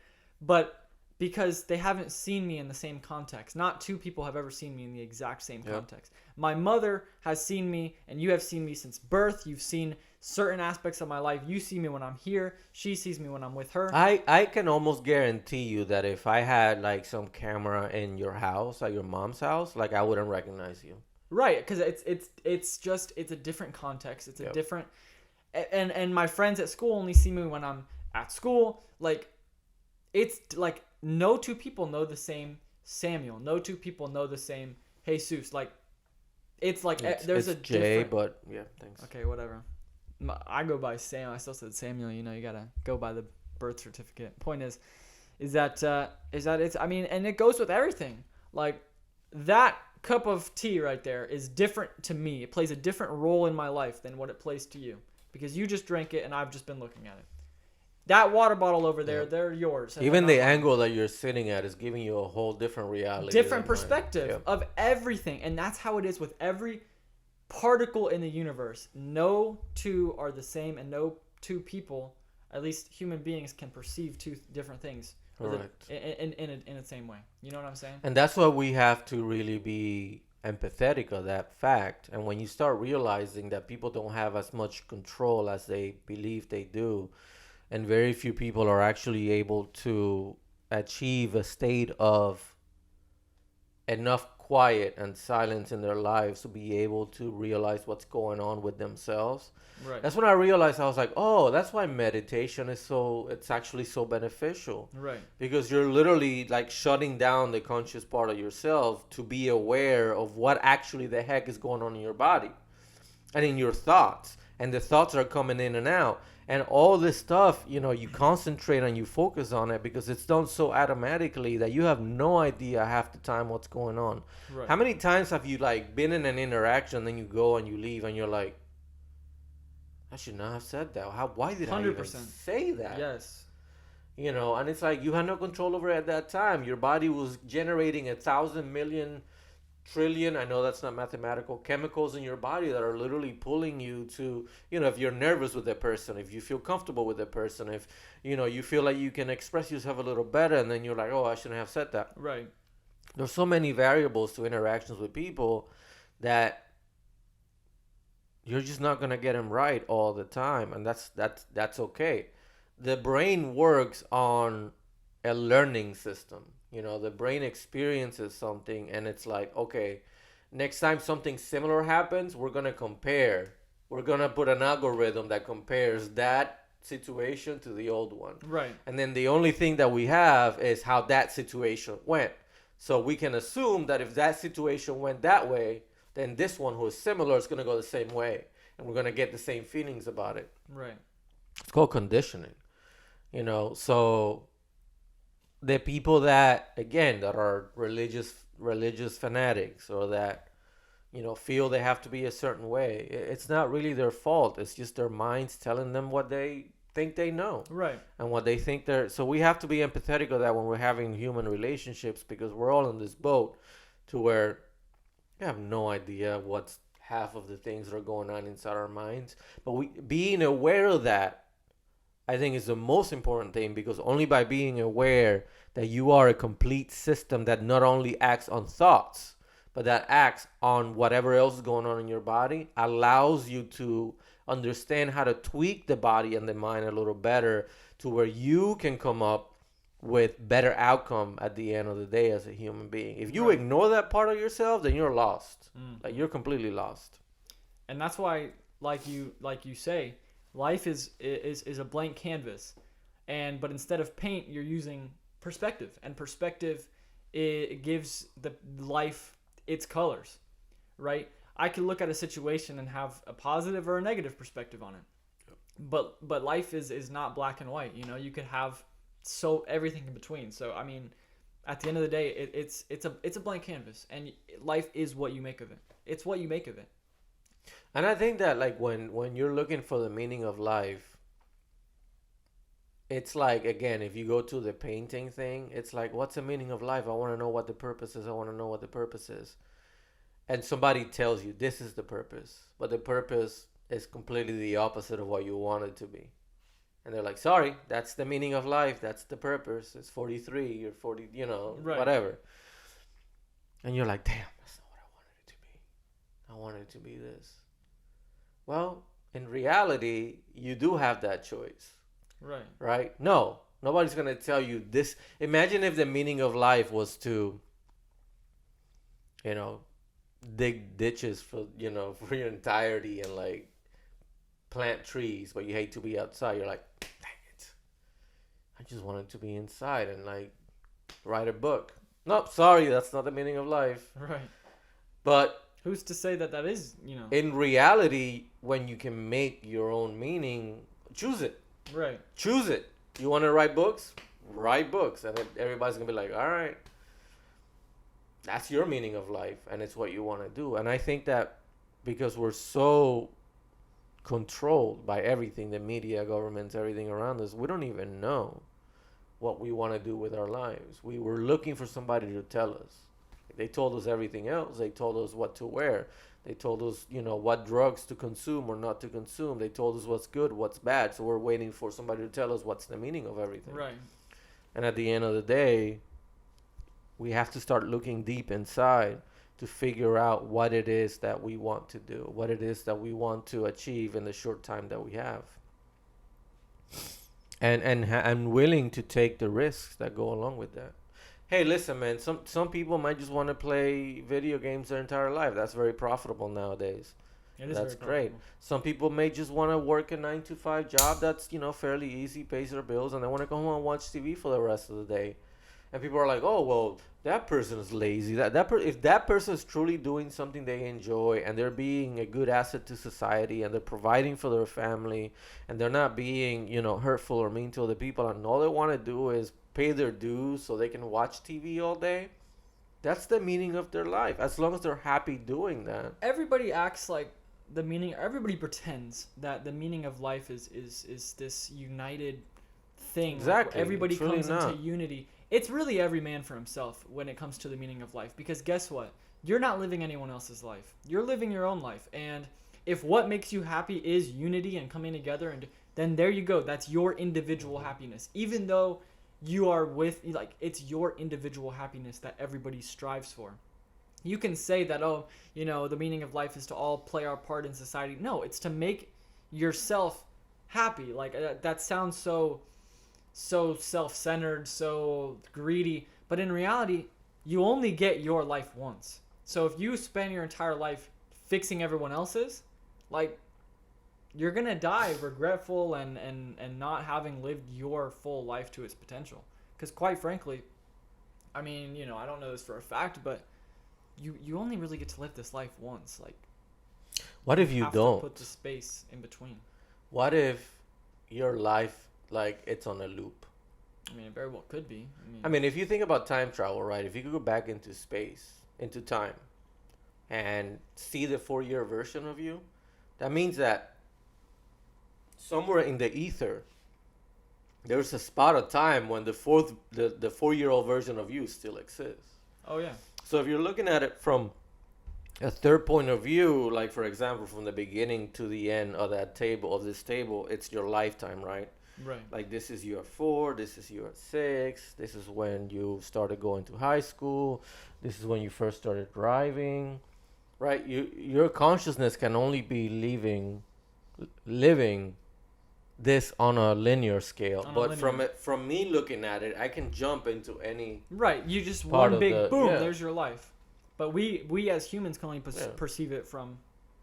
[SPEAKER 2] But because they haven't seen me in the same context. Not two people have ever seen me in the exact same context. My mother has seen me, and you have seen me since birth. You've seen certain aspects of my life. You see me when I'm here. She sees me when I'm with her.
[SPEAKER 1] I can almost guarantee you that if I had like some camera in your house, at your mom's house, like I wouldn't recognize you.
[SPEAKER 2] Right, because it's a different context. It's a
[SPEAKER 1] Yep.
[SPEAKER 2] different, and my friends at school only see me when I'm at school. Like, it's like no two people know the same Samuel. No two people know the same Jesus. Like, it's like there's
[SPEAKER 1] It's
[SPEAKER 2] a
[SPEAKER 1] Jay,
[SPEAKER 2] different.
[SPEAKER 1] but yeah, thanks.
[SPEAKER 2] Okay, whatever. I go by Sam. I still said Samuel. You know, you gotta go by the birth certificate. Point is that it's. I mean, and it goes with everything. Like, that cup of tea right there is different to me. It plays a different role in my life than what it plays to you, because you just drank it and I've just been looking at it. That water bottle over there,
[SPEAKER 1] Yeah.
[SPEAKER 2] they're yours. and
[SPEAKER 1] Even
[SPEAKER 2] they're
[SPEAKER 1] the
[SPEAKER 2] not mine.
[SPEAKER 1] angle that you're sitting at is giving you a whole different reality.
[SPEAKER 2] Different
[SPEAKER 1] than mine.
[SPEAKER 2] perspective
[SPEAKER 1] Yeah.
[SPEAKER 2] of everything, and that's how it is with every particle in the universe. No two are the same, and no two people, at least human beings, can perceive two different things
[SPEAKER 1] Correct.
[SPEAKER 2] in the same way. You know what I'm saying?
[SPEAKER 1] And that's why we have to really be empathetic of that fact. And when you start realizing that people don't have as much control as they believe they do, and very few people are actually able to achieve a state of enough quiet and silence in their lives to be able to realize what's going on with themselves.
[SPEAKER 2] Right.
[SPEAKER 1] That's when I realized, I was like, oh, that's why meditation is it's actually so beneficial.
[SPEAKER 2] Right.
[SPEAKER 1] Because you're literally like shutting down the conscious part of yourself to be aware of what actually the heck is going on in your body and in your thoughts. And the thoughts are coming in and out. And all this stuff, you concentrate and you focus on it because it's done so automatically that you have no idea half the time what's going on.
[SPEAKER 2] Right.
[SPEAKER 1] How many times have you like been in an interaction, then you go and you leave and you're like, I should not have said that. Why did I even
[SPEAKER 2] 100%.
[SPEAKER 1] say that?
[SPEAKER 2] Yes.
[SPEAKER 1] And it's like you had no control over it at that time. Your body was generating 1,000 million trillion, I know that's not mathematical, chemicals in your body that are literally pulling you to, if you're nervous with that person, if you feel comfortable with that person, if, you feel like you can express yourself a little better, and then you're like, oh, I shouldn't have said that.
[SPEAKER 2] Right.
[SPEAKER 1] There's so many variables to interactions with people that you're just not going to get them right all the time, and that's okay. The brain works on a learning system. The brain experiences something and it's like, okay, next time something similar happens, we're going to compare. We're going to put an algorithm that compares that situation to the old one.
[SPEAKER 2] Right.
[SPEAKER 1] And then the only thing that we have is how that situation went. So we can assume that if that situation went that way, then this one who is similar is going to go the same way. And we're going to get the same feelings about it.
[SPEAKER 2] Right.
[SPEAKER 1] It's called conditioning. So the people that are religious fanatics, or that feel they have to be a certain way, it's not really their fault. It's just their minds telling them what they think they know,
[SPEAKER 2] Right.
[SPEAKER 1] and what they think they're. So we have to be empathetic of that when we're having human relationships, because we're all in this boat to where we have no idea what's half of the things that are going on inside our minds. But being aware of that, I think, is the most important thing, because only by being aware that you are a complete system that not only acts on thoughts, but that acts on whatever else is going on in your body, allows you to understand how to tweak the body and the mind a little better, to where you can come up with better outcome at the end of the day as a human being. If you ignore that part of yourself, then you're lost. Like, you're completely lost.
[SPEAKER 2] And that's why, like you say, life is a blank canvas, but instead of paint, you're using perspective, and perspective, it gives the life its colors, right? I can look at a situation and have a positive or a negative perspective on it, but life is not black and white. You could have everything in between. So I mean, at the end of the day, it's a blank canvas, and life is what you make of it. It's what you make of it.
[SPEAKER 1] And I think that, like, when you're looking for the meaning of life, it's like, again, if you go to the painting thing, it's like, what's the meaning of life? I want to know what the purpose is. I want to know what the purpose is. And somebody tells you this is the purpose, but the purpose is completely the opposite of what you want it to be. And they're like, sorry, that's the meaning of life. That's the purpose. It's 43 or 40,
[SPEAKER 2] Right.
[SPEAKER 1] whatever. And you're like, damn, that's not what I wanted it to be. I wanted it to be this. Well, in reality, you do have that choice,
[SPEAKER 2] Right.
[SPEAKER 1] right? No, nobody's gonna tell you this. Imagine if the meaning of life was to, you know, dig ditches for for your entirety and like plant trees, but you hate to be outside. You're like, dang it, I just wanted to be inside and like write a book. Nope, sorry, that's not the meaning of life.
[SPEAKER 2] Right.
[SPEAKER 1] But
[SPEAKER 2] Who's to say that that is,
[SPEAKER 1] in reality, when you can make your own meaning, choose it.
[SPEAKER 2] Right.
[SPEAKER 1] Choose it. You want to write books? Write books. And everybody's going to be like, all right, that's your meaning of life. And it's what you want to do. And I think that because we're so controlled by everything, the media, governments, everything around us, we don't even know what we want to do with our lives. We were looking for somebody to tell us. They told us everything else. They told us what to wear. They told us, what drugs to consume or not to consume. They told us what's good, what's bad. So we're waiting for somebody to tell us what's the meaning of everything.
[SPEAKER 2] Right.
[SPEAKER 1] And at the end of the day, we have to start looking deep inside to figure out what it is that we want to do, what it is that we want to achieve in the short time that we have. And willing to take the risks that go along with that. Hey, listen, man. Some people might just want to play video games their entire life. That's very profitable nowadays.
[SPEAKER 2] It is
[SPEAKER 1] That's
[SPEAKER 2] very
[SPEAKER 1] great.
[SPEAKER 2] profitable.
[SPEAKER 1] Some people may just want to work a 9 to 5 job that's fairly easy, pays their bills, and they want to go home and watch TV for the rest of the day. And people are like, oh well, that person is lazy. If that person is truly doing something they enjoy and they're being a good asset to society and they're providing for their family and they're not being hurtful or mean to other people and all they want to do is pay their dues so they can watch TV all day, that's the meaning of their life. As long as they're happy doing that.
[SPEAKER 2] Everybody acts like everybody pretends that the meaning of life is this united thing.
[SPEAKER 1] Exactly.
[SPEAKER 2] Everybody
[SPEAKER 1] It's really
[SPEAKER 2] comes
[SPEAKER 1] not.
[SPEAKER 2] into unity. It's really every man for himself when it comes to the meaning of life. Because guess what? You're not living anyone else's life. You're living your own life. And if what makes you happy is unity and coming together, then there you go. That's your individual happiness. Even though you are it's your individual happiness that everybody strives for. You can say that, the meaning of life is to all play our part in society. No, it's to make yourself happy. Like that sounds so self-centered, so greedy, but in reality, you only get your life once. So if you spend your entire life fixing everyone else's, like, you're gonna die regretful and not having lived your full life to its potential. Because quite frankly, I mean, I don't know this for a fact, but you only really get to live this life once. Like,
[SPEAKER 1] What if you
[SPEAKER 2] have
[SPEAKER 1] don't?
[SPEAKER 2] to put the space in between.
[SPEAKER 1] What if your life, like, it's on a loop?
[SPEAKER 2] I mean, it very well could be.
[SPEAKER 1] I mean, if you think about time travel, right? If you could go back into space, into time, and see the 4-year version of you, that means that somewhere in the ether, there's a spot of time when the 4-year-old version of you still exists.
[SPEAKER 2] Oh yeah.
[SPEAKER 1] So if you're looking at it from a third point of view, like for example, from the beginning to the end of this table, it's your lifetime, right?
[SPEAKER 2] Right.
[SPEAKER 1] Like this is you at 4, this is you at 6, this is when you started going to high school, this is when you first started driving, right? Your consciousness can only be living this on a linear scale. But from me looking at it, I can jump into any.
[SPEAKER 2] Right, you just
[SPEAKER 1] part
[SPEAKER 2] one
[SPEAKER 1] of
[SPEAKER 2] big boom.
[SPEAKER 1] yeah.
[SPEAKER 2] There's your life. But we as humans can only perceive it from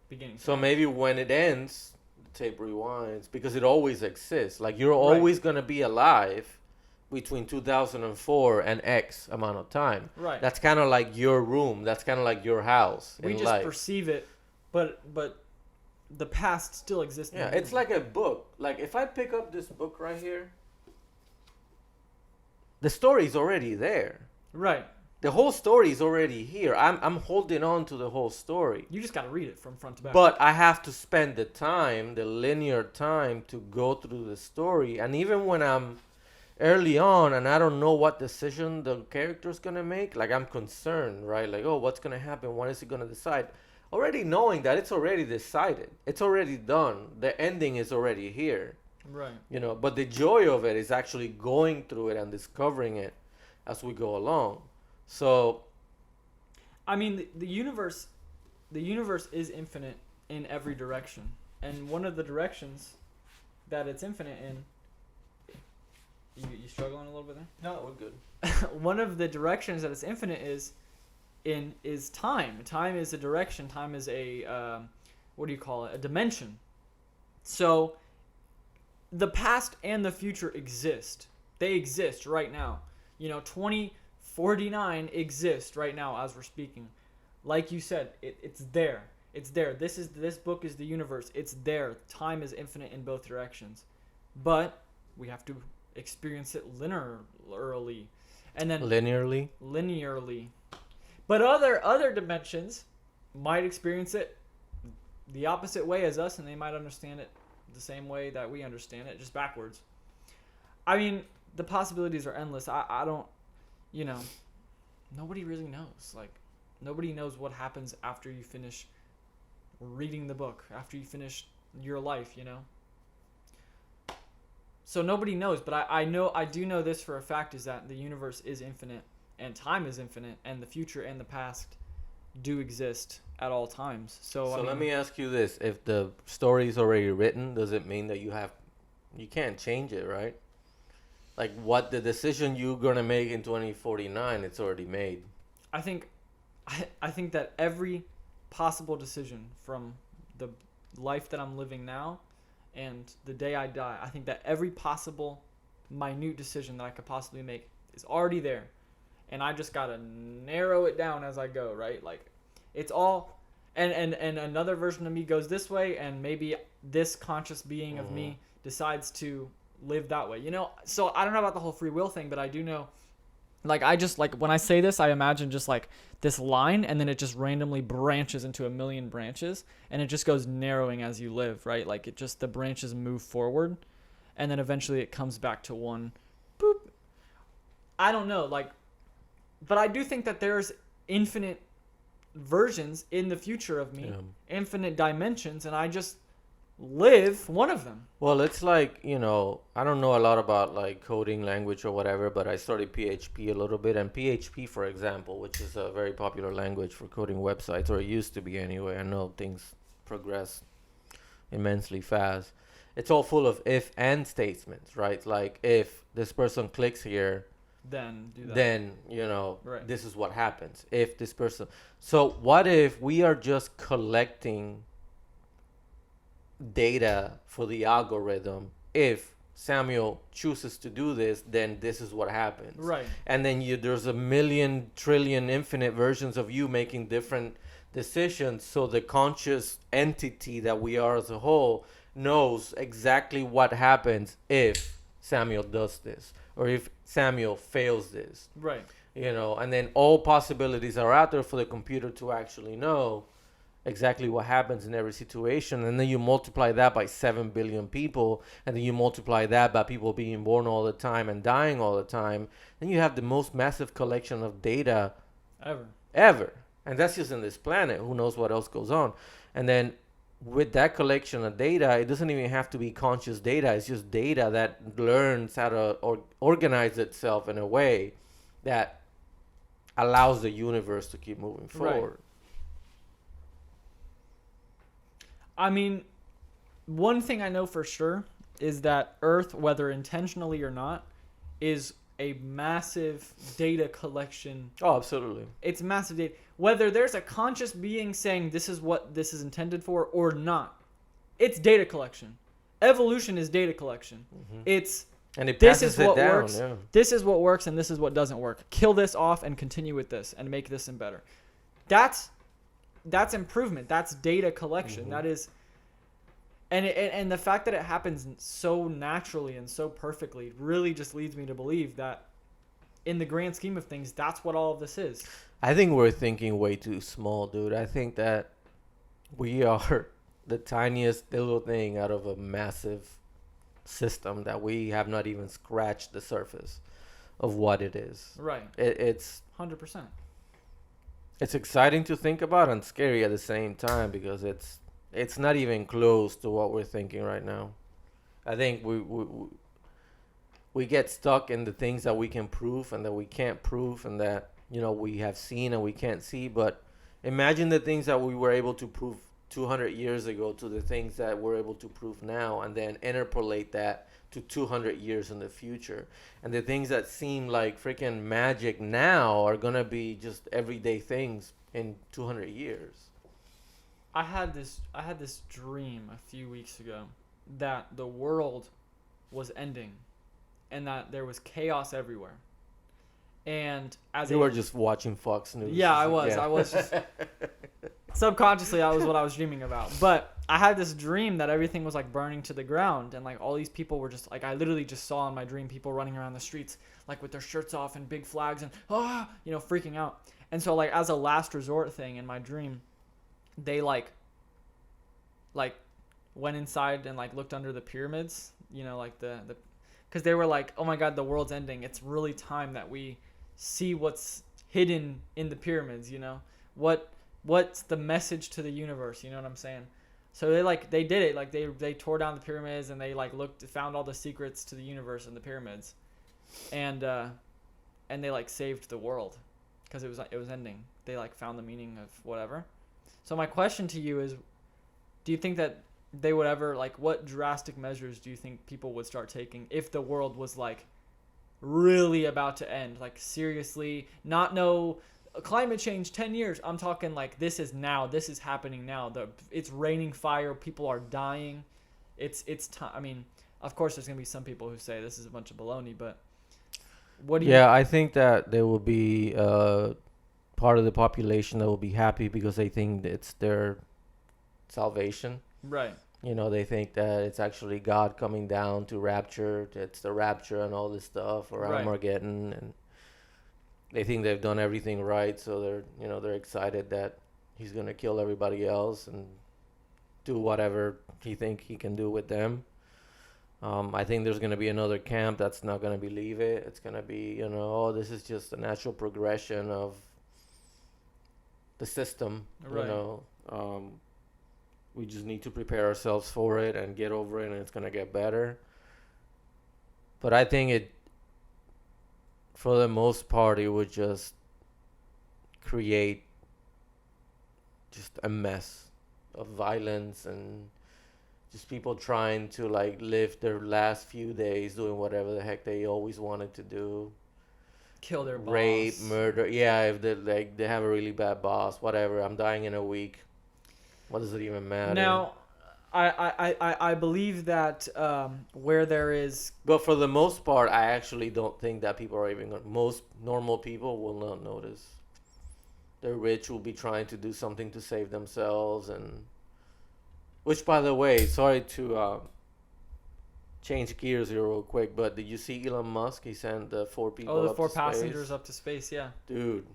[SPEAKER 2] beginning.
[SPEAKER 1] So maybe when it ends, the tape rewinds because it always exists. Like you're
[SPEAKER 2] Right.
[SPEAKER 1] always gonna be alive between 2004 and X amount of time.
[SPEAKER 2] Right.
[SPEAKER 1] That's kind of like your room. That's kind of like your house.
[SPEAKER 2] We
[SPEAKER 1] in
[SPEAKER 2] just
[SPEAKER 1] life.
[SPEAKER 2] perceive it, but the past still exists.
[SPEAKER 1] Yeah, it's like a book. Like if I pick up this book right here, the story's already there.
[SPEAKER 2] Right.
[SPEAKER 1] The whole story is already here. I'm holding on to the whole story.
[SPEAKER 2] You just got to read it from front to back.
[SPEAKER 1] But I have to spend the time, the linear time, to go through the story. And even when I'm early on and I don't know what decision the character's going to make, like I'm concerned, right? Like, oh, what's going to happen? When is he going to decide? Already knowing that it's already decided. It's already done. The ending is already here.
[SPEAKER 2] Right.
[SPEAKER 1] But the joy of it is actually going through it and discovering it as we go along. So,
[SPEAKER 2] I mean, the universe is infinite in every direction. And one of the directions that it's infinite in. You struggling a little bit there?
[SPEAKER 1] No, we're good.
[SPEAKER 2] One of the directions that it's infinite is time. Time is a direction. Time is a what do you call it? A dimension. So the past and the future exist. They exist right now. 2049 exists right now as we're speaking. Like you said, it's there. It's there. This book is the universe. It's there. Time is infinite in both directions. But we have to experience it linearly. And then linearly. But other dimensions might experience it the opposite way as us, and they might understand it the same way that we understand it, just backwards. I mean, the possibilities are endless. I don't, nobody really knows. Like, nobody knows what happens after you finish reading the book, after you finish your life, So nobody knows, but I do know this for a fact, is that the universe is infinite and time is infinite, and the future and the past do exist at all times. So
[SPEAKER 1] let me ask you this: if the story is already written, does it mean that you can't change it, right? Like, what the decision you're gonna make in 2049, it's already made.
[SPEAKER 2] I think that every possible decision from the life that I'm living now and the day I die, I think that every possible minute decision that I could possibly make is already there. And I just gotta narrow it down as I go, right? Like, it's all, and another version of me goes this way, and maybe this conscious being of me decides to live that way. So I don't know about the whole free will thing, but I do know, like, when I say this, I imagine just like this line, and then it just randomly branches into a million branches, and it just goes narrowing as you live, right? Like, the branches move forward, and then eventually it comes back to one, boop. I don't know, like, but I do think that there's infinite versions in the future of me, infinite dimensions, and I just live one of them.
[SPEAKER 1] Well, it's like, I don't know a lot about like coding language or whatever, but I studied PHP a little bit, and PHP, for example, which is a very popular language for coding websites, or it used to be anyway. I know things progress immensely fast. It's all full of if and statements, right? Like, if this person clicks here,
[SPEAKER 2] then do that.
[SPEAKER 1] Then,
[SPEAKER 2] right.
[SPEAKER 1] This is what happens. If this person. So what if we are just collecting data for the algorithm? If Samuel chooses to do this, then this is what happens.
[SPEAKER 2] Right.
[SPEAKER 1] And then there's a million, trillion, infinite versions of you making different decisions. So the conscious entity that we are as a whole knows exactly what happens if Samuel does this, or if Samuel fails this.
[SPEAKER 2] Right.
[SPEAKER 1] And then all possibilities are out there for the computer to actually know exactly what happens in every situation. And then you multiply that by 7 billion people, and then you multiply that by people being born all the time and dying all the time. Then you have the most massive collection of data ever. And that's just in this planet. Who knows what else goes on? And then with that collection of data, it doesn't even have to be conscious data. It's just data that learns how to organize itself in a way that allows the universe to keep moving forward.
[SPEAKER 2] Right. I mean, one thing I know for sure is that Earth, whether intentionally or not, is a massive data collection.
[SPEAKER 1] Oh, absolutely.
[SPEAKER 2] It's massive data. Whether there's a conscious being saying this is what this is intended for or not, it's data collection. Evolution is data collection.
[SPEAKER 1] And it
[SPEAKER 2] this
[SPEAKER 1] passes
[SPEAKER 2] is what
[SPEAKER 1] it down.
[SPEAKER 2] works.
[SPEAKER 1] Yeah.
[SPEAKER 2] This is what works, and this is what doesn't work. Kill this off and continue with this and make this better. That's improvement. That's data collection. That is, and the fact that it happens so naturally and so perfectly really just leads me to believe that, in the grand scheme of things, that's what all of this is.
[SPEAKER 1] I think we're thinking way too small, dude. I think that we are the tiniest little thing out of a massive system that we have not even scratched the surface of what it is.
[SPEAKER 2] Right.
[SPEAKER 1] It's
[SPEAKER 2] 100%.
[SPEAKER 1] It's exciting to think about and scary at the same time, because it's not even close to what we're thinking right now. I think we get stuck in the things that we can prove and that we can't prove, and that we have seen and we can't see. But imagine the things that we were able to prove 200 years ago to the things that we're able to prove now, and then interpolate that to 200 years in the future. And the things that seem like freaking magic now are going to be just everyday things in 200 years.
[SPEAKER 2] I had this dream a few weeks ago that the world was ending and that there was chaos everywhere. And as
[SPEAKER 1] You were just watching Fox News.
[SPEAKER 2] Yeah, I was.
[SPEAKER 1] Yeah.
[SPEAKER 2] I was just subconsciously that was what I was dreaming about. But I had this dream that everything was like burning to the ground, and like all these people were just like, I literally just saw in my dream people running around the streets like with their shirts off and big flags and freaking out. And so like as a last resort thing in my dream, they like went inside and like looked under the pyramids, like the because they were like, oh my god, the world's ending. It's really time that we see what's hidden in the pyramids, what's the message to the universe, you know what I'm saying? So they did it, like they tore down the pyramids and they like found all the secrets to the universe in the pyramids, and they like saved the world because it was ending. They like found the meaning of whatever. So my question to you is, do you think that they would ever, like, what drastic measures do you think people would start taking if the world was like really about to end? Like seriously, not no climate change 10 years. I'm talking like this is now. This is happening now. It's raining fire. People are dying. It's time. I mean, of course, there's gonna be some people who say this is a bunch of baloney, but what do you?
[SPEAKER 1] Yeah, I think that there will be part of the population that will be happy because they think it's their salvation.
[SPEAKER 2] Right.
[SPEAKER 1] They think that it's actually God coming down to rapture. It's the rapture and all this stuff, or
[SPEAKER 2] Right.
[SPEAKER 1] Armageddon, and they think they've done everything right. So they're excited that he's gonna kill everybody else and do whatever he think he can do with them. I think there's gonna be another camp that's not gonna believe it. It's gonna be, this is just a natural progression of the system.
[SPEAKER 2] Right.
[SPEAKER 1] We just need to prepare ourselves for it and get over it, and it's going to get better. But I think for the most part, it would just create just a mess of violence and just people trying to like live their last few days doing whatever the heck they always wanted to do.
[SPEAKER 2] Kill their boss.
[SPEAKER 1] Rape, murder. Yeah, if they have a really bad boss, whatever. I'm dying in a week. What does it even matter?
[SPEAKER 2] Now, I believe that where there is...
[SPEAKER 1] But for the most part, I actually don't think that people are even... Most normal people will not notice. The rich will be trying to do something to save themselves. And which, by the way, sorry to change gears here real quick, but did you see Elon Musk? He sent the 4 people up to space.
[SPEAKER 2] Oh, the 4 passengers up to space, yeah.
[SPEAKER 1] Dude.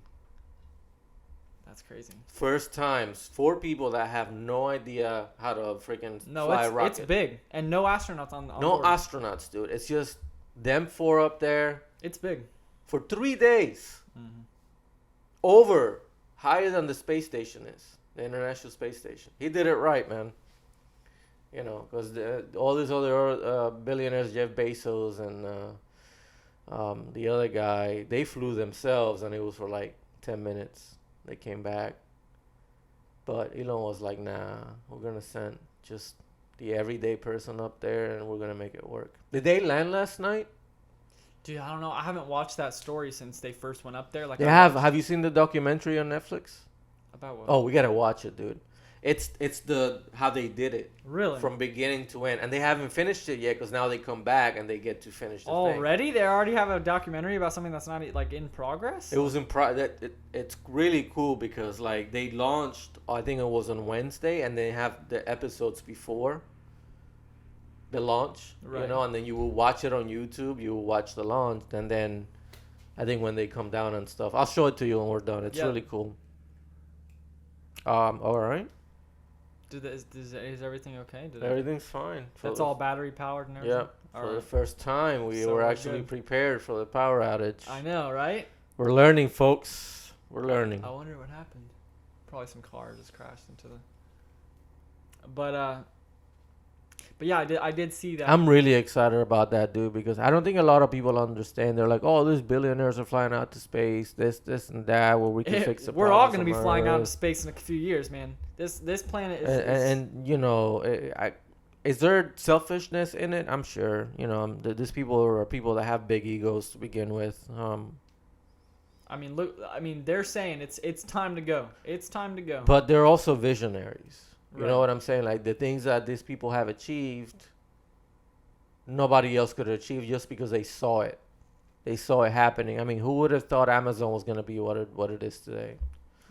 [SPEAKER 2] That's crazy.
[SPEAKER 1] First times, 4 people that have no idea how to freaking fly a rocket.
[SPEAKER 2] It's big, and no astronauts on
[SPEAKER 1] No
[SPEAKER 2] board.
[SPEAKER 1] astronauts, dude. It's just them 4 up there.
[SPEAKER 2] It's big.
[SPEAKER 1] For 3 days.
[SPEAKER 2] Mm-hmm.
[SPEAKER 1] Over, higher than the space station is, the International Space Station. He did it right, man. Because all these other billionaires, Jeff Bezos and the other guy, they flew themselves, and it was for like 10 minutes. They came back. But Elon was like, nah, we're going to send just the everyday person up there and we're going to make it work. Did they land last night?
[SPEAKER 2] Dude, I don't know. I haven't watched that story since they first went up there. Like
[SPEAKER 1] They have. Have you seen the documentary on Netflix?
[SPEAKER 2] About what?
[SPEAKER 1] Oh, we got to watch it, dude. It's how they did it.
[SPEAKER 2] Really?
[SPEAKER 1] From beginning to end. And they haven't finished it yet because now they come back and they get to finish the thing.
[SPEAKER 2] Already? They already have a documentary about something that's not like in progress?
[SPEAKER 1] It was it's really cool because like they launched, I think it was on Wednesday, and they have the episodes before the launch,
[SPEAKER 2] right.
[SPEAKER 1] And then you will watch it on YouTube, you will watch the launch, and then I think when they come down and stuff, I'll show it to you when we're done. It's really cool. All right.
[SPEAKER 2] Is everything okay?
[SPEAKER 1] Everything's fine.
[SPEAKER 2] That's all battery powered and everything?
[SPEAKER 1] Yeah. For the first time, we were actually prepared for the power outage.
[SPEAKER 2] I know, right?
[SPEAKER 1] We're learning, folks. We're learning.
[SPEAKER 2] I wonder what happened. Probably some car just crashed into the... But, But yeah, I did see that.
[SPEAKER 1] I'm really excited about that, dude, because I don't think a lot of people understand. They're like, oh, these billionaires are flying out to space, this, and that, where we can fix the
[SPEAKER 2] We're all
[SPEAKER 1] problems
[SPEAKER 2] going to
[SPEAKER 1] on
[SPEAKER 2] be flying out into
[SPEAKER 1] Earth.
[SPEAKER 2] space in a few years, man. This planet is,
[SPEAKER 1] And you know, is there selfishness in it? I'm sure. You know, these people are people that have big egos to begin with.
[SPEAKER 2] I mean, look. I mean, they're saying it's time to go. It's time to go.
[SPEAKER 1] But they're also visionaries. You
[SPEAKER 2] Right.
[SPEAKER 1] know what I'm saying? Like the things that these people have achieved, nobody else could achieve just because they saw it. They saw it happening. I mean, who would have thought Amazon was gonna be what it is today?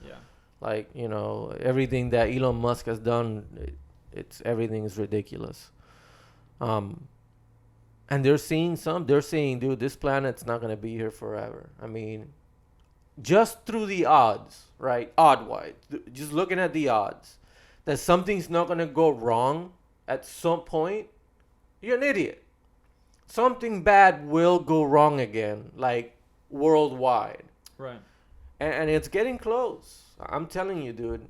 [SPEAKER 2] Yeah.
[SPEAKER 1] Like, you know, everything that Elon Musk has done, it's everything is ridiculous. And they're seeing dude, this planet's not gonna be here forever. I mean, just through the odds, right? Odd-wise, just looking at the odds that something's not gonna go wrong at some point, you're an idiot. Something bad will go wrong again, like worldwide.
[SPEAKER 2] Right.
[SPEAKER 1] And it's getting close. I'm telling you, dude.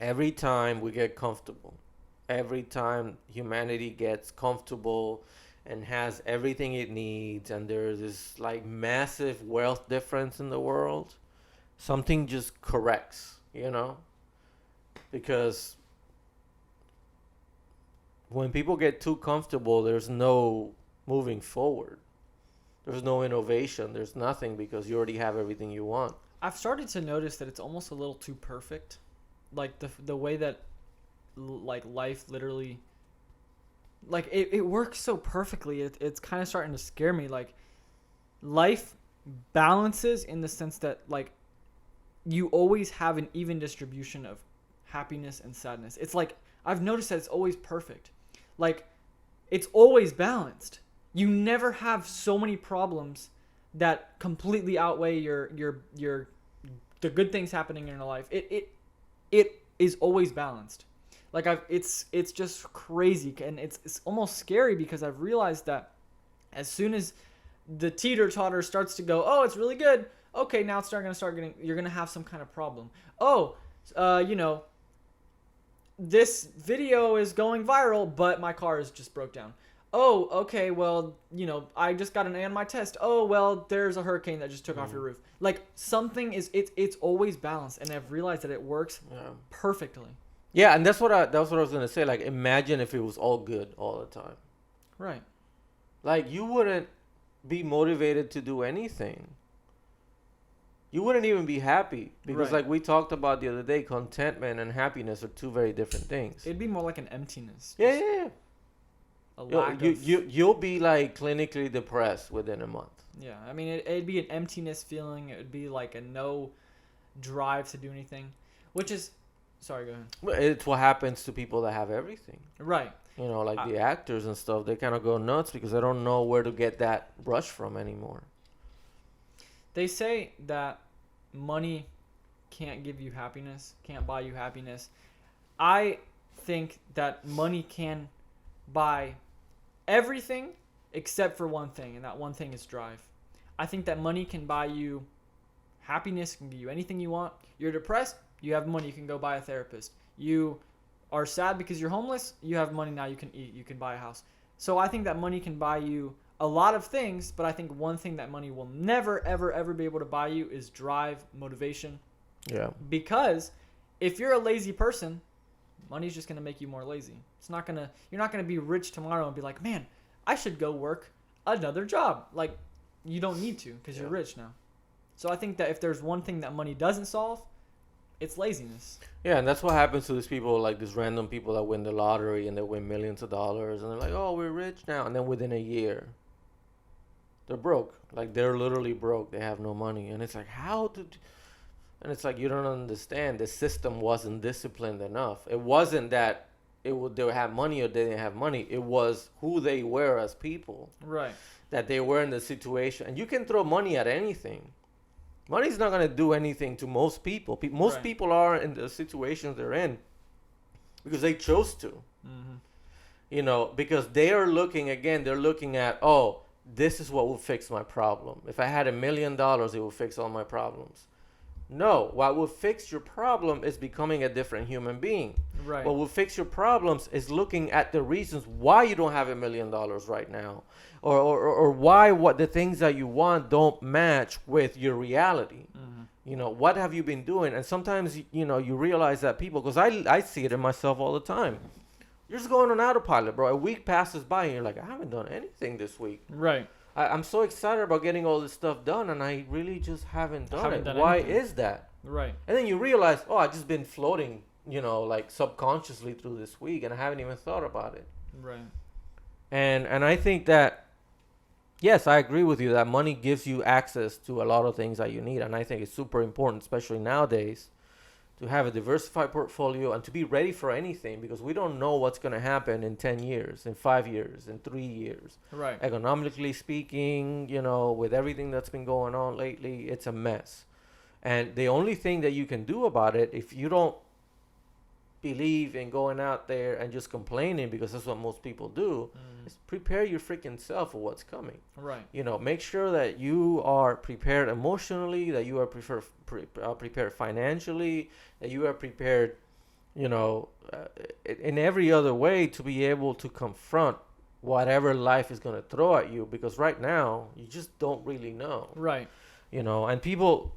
[SPEAKER 1] Every time we get comfortable, every time humanity gets comfortable and has everything it needs, and there's this like massive wealth difference in the world, something just corrects, you know? Because when people get too comfortable, there's no moving forward. There's no innovation. There's nothing because you already have everything you want.
[SPEAKER 2] I've started to notice that it's almost a little too perfect, like the way that like life literally, like it works so perfectly. It's kind of starting to scare me. Like life balances in the sense that like you always have an even distribution of happiness and sadness. It's like I've noticed that it's always perfect. Like it's always balanced. You never have so many problems that completely outweigh your the good things happening in your life. It is always balanced. Like it's just crazy, and it's almost scary because I've realized that as soon as the teeter-totter starts to go, oh, it's really good. Okay, now it's going to start getting, you're going to have some kind of problem. Oh, you know, this video is going viral, but my car is just broke down. Oh, okay, well, you know, I just got an A on my test. Oh, well, there's a hurricane that just took off your roof. Like something is, it's always balanced, and I've realized that it works perfectly.
[SPEAKER 1] Yeah, and that's what I was gonna say. Like, imagine if it was all good all the time.
[SPEAKER 2] Right.
[SPEAKER 1] Like, you wouldn't be motivated to do anything. You wouldn't even be happy because,
[SPEAKER 2] Right.
[SPEAKER 1] like we talked about the other day, contentment and happiness are two very different things.
[SPEAKER 2] It'd be more like an emptiness.
[SPEAKER 1] Yeah, yeah, yeah.
[SPEAKER 2] A lack of...
[SPEAKER 1] You'll be like clinically depressed within a month.
[SPEAKER 2] Yeah, I mean, it'd be an emptiness feeling. It would be like a no drive to do anything, which is... Sorry, go ahead.
[SPEAKER 1] Well, it's what happens to people that have everything.
[SPEAKER 2] Right.
[SPEAKER 1] You know, like the actors and stuff, they kind of go nuts because they don't know where to get that rush from anymore.
[SPEAKER 2] They say that money can't give you happiness, can't buy you happiness. I think that money can buy everything except for one thing, and that one thing is drive. I think that money can buy you happiness, can give you anything you want. You're depressed, you have money, you can go buy a therapist. You are sad because you're homeless, you have money now, you can eat, you can buy a house. So I think that money can buy you a lot of things, but I think one thing that money will never, ever, ever be able to buy you is drive, motivation.
[SPEAKER 1] Yeah.
[SPEAKER 2] Because if you're a lazy person, money's just going to make you more lazy. You're not going to be rich tomorrow and be like, man, I should go work another job. Like, you don't need to because you're rich now. So I think that if there's one thing that money doesn't solve, it's laziness.
[SPEAKER 1] Yeah, and that's what happens to these people, like these random people that win the lottery and they win millions of dollars and they're like, oh, we're rich now. And then within a year, they're broke. Like, they're literally broke. They have no money. And it's like, how did... And it's like, you don't understand. The system wasn't disciplined enough. It wasn't that they would have money or they didn't have money. It was who they were as people.
[SPEAKER 2] Right.
[SPEAKER 1] That they were in the situation. And you can throw money at anything. Money's not going to do anything to most people. Most people are in the situations they're in because they chose to.
[SPEAKER 2] Mm-hmm.
[SPEAKER 1] You know, because they are looking, again, they're looking at, oh, this is what will fix my problem. If I had $1 million, it will fix all my problems. No, what will fix your problem is becoming a different human being.
[SPEAKER 2] Right.
[SPEAKER 1] What will fix your problems is looking at the reasons why you don't have $1 million right now, or why what the things that you want don't match with your reality. You know, what have you been doing? And sometimes, you know, you realize that people, because I see it in myself all the time. You're just going on autopilot, bro. A week passes by and you're like, I haven't done anything this week.
[SPEAKER 2] Right.
[SPEAKER 1] I'm so excited about getting all this stuff done, and I really just haven't done
[SPEAKER 2] Haven't
[SPEAKER 1] it.
[SPEAKER 2] done
[SPEAKER 1] Why
[SPEAKER 2] anything.
[SPEAKER 1] is that?
[SPEAKER 2] Right.
[SPEAKER 1] And then you realize, oh, I've just been floating, you know, like subconsciously through this week, and I haven't even thought about it.
[SPEAKER 2] Right.
[SPEAKER 1] And I think that, yes, I agree with you that money gives you access to a lot of things that you need, and I think it's super important, especially nowadays, to have a diversified portfolio and to be ready for anything, because we don't know what's going to happen in 10 years, in 5 years, in 3 years.
[SPEAKER 2] Right.
[SPEAKER 1] Economically speaking, you know, with everything that's been going on lately, it's a mess. And the only thing that you can do about it, if you don't believe in going out there and just complaining, because that's what most people do, is prepare your freaking self for what's coming.
[SPEAKER 2] Right.
[SPEAKER 1] You know, make sure that you are prepared emotionally, that you are prepared financially, that you are prepared, you know, in every other way to be able to confront whatever life is going to throw at you, because right now you just don't really know.
[SPEAKER 2] Right.
[SPEAKER 1] You know, and people,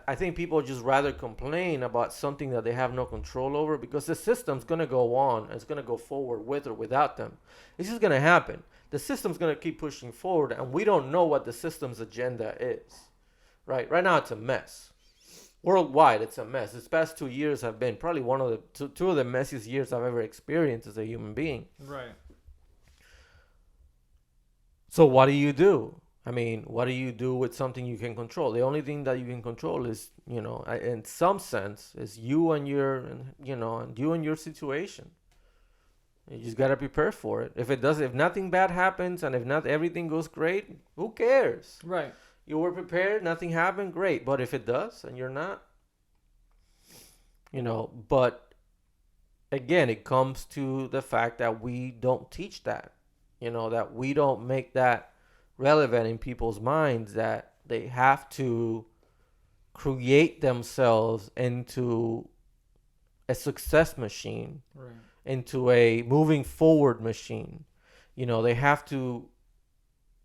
[SPEAKER 1] I think people just rather complain about something that they have no control over, because the system's going to go on. It's going to go forward with or without them. It's just going to happen. The system's going to keep pushing forward, and we don't know what the system's agenda is. Right now, it's a mess. Worldwide, it's a mess. This past 2 years have been probably one of the two of the messiest years I've ever experienced as a human being.
[SPEAKER 2] Right.
[SPEAKER 1] So what do you do? I mean, what do you do with something you can control? The only thing that you can control is, you know, in some sense, is you and your, you know, and you and your situation. You just gotta prepare for it. If nothing bad happens, and if not everything goes great, who cares?
[SPEAKER 2] Right.
[SPEAKER 1] You were prepared, nothing happened, great. But if it does, and you're not, you know, but again, it comes to the fact that we don't teach that, you know, that we don't make that relevant in people's minds, that they have to create themselves into a success machine,
[SPEAKER 2] Right.
[SPEAKER 1] into a moving forward machine. You know, they have to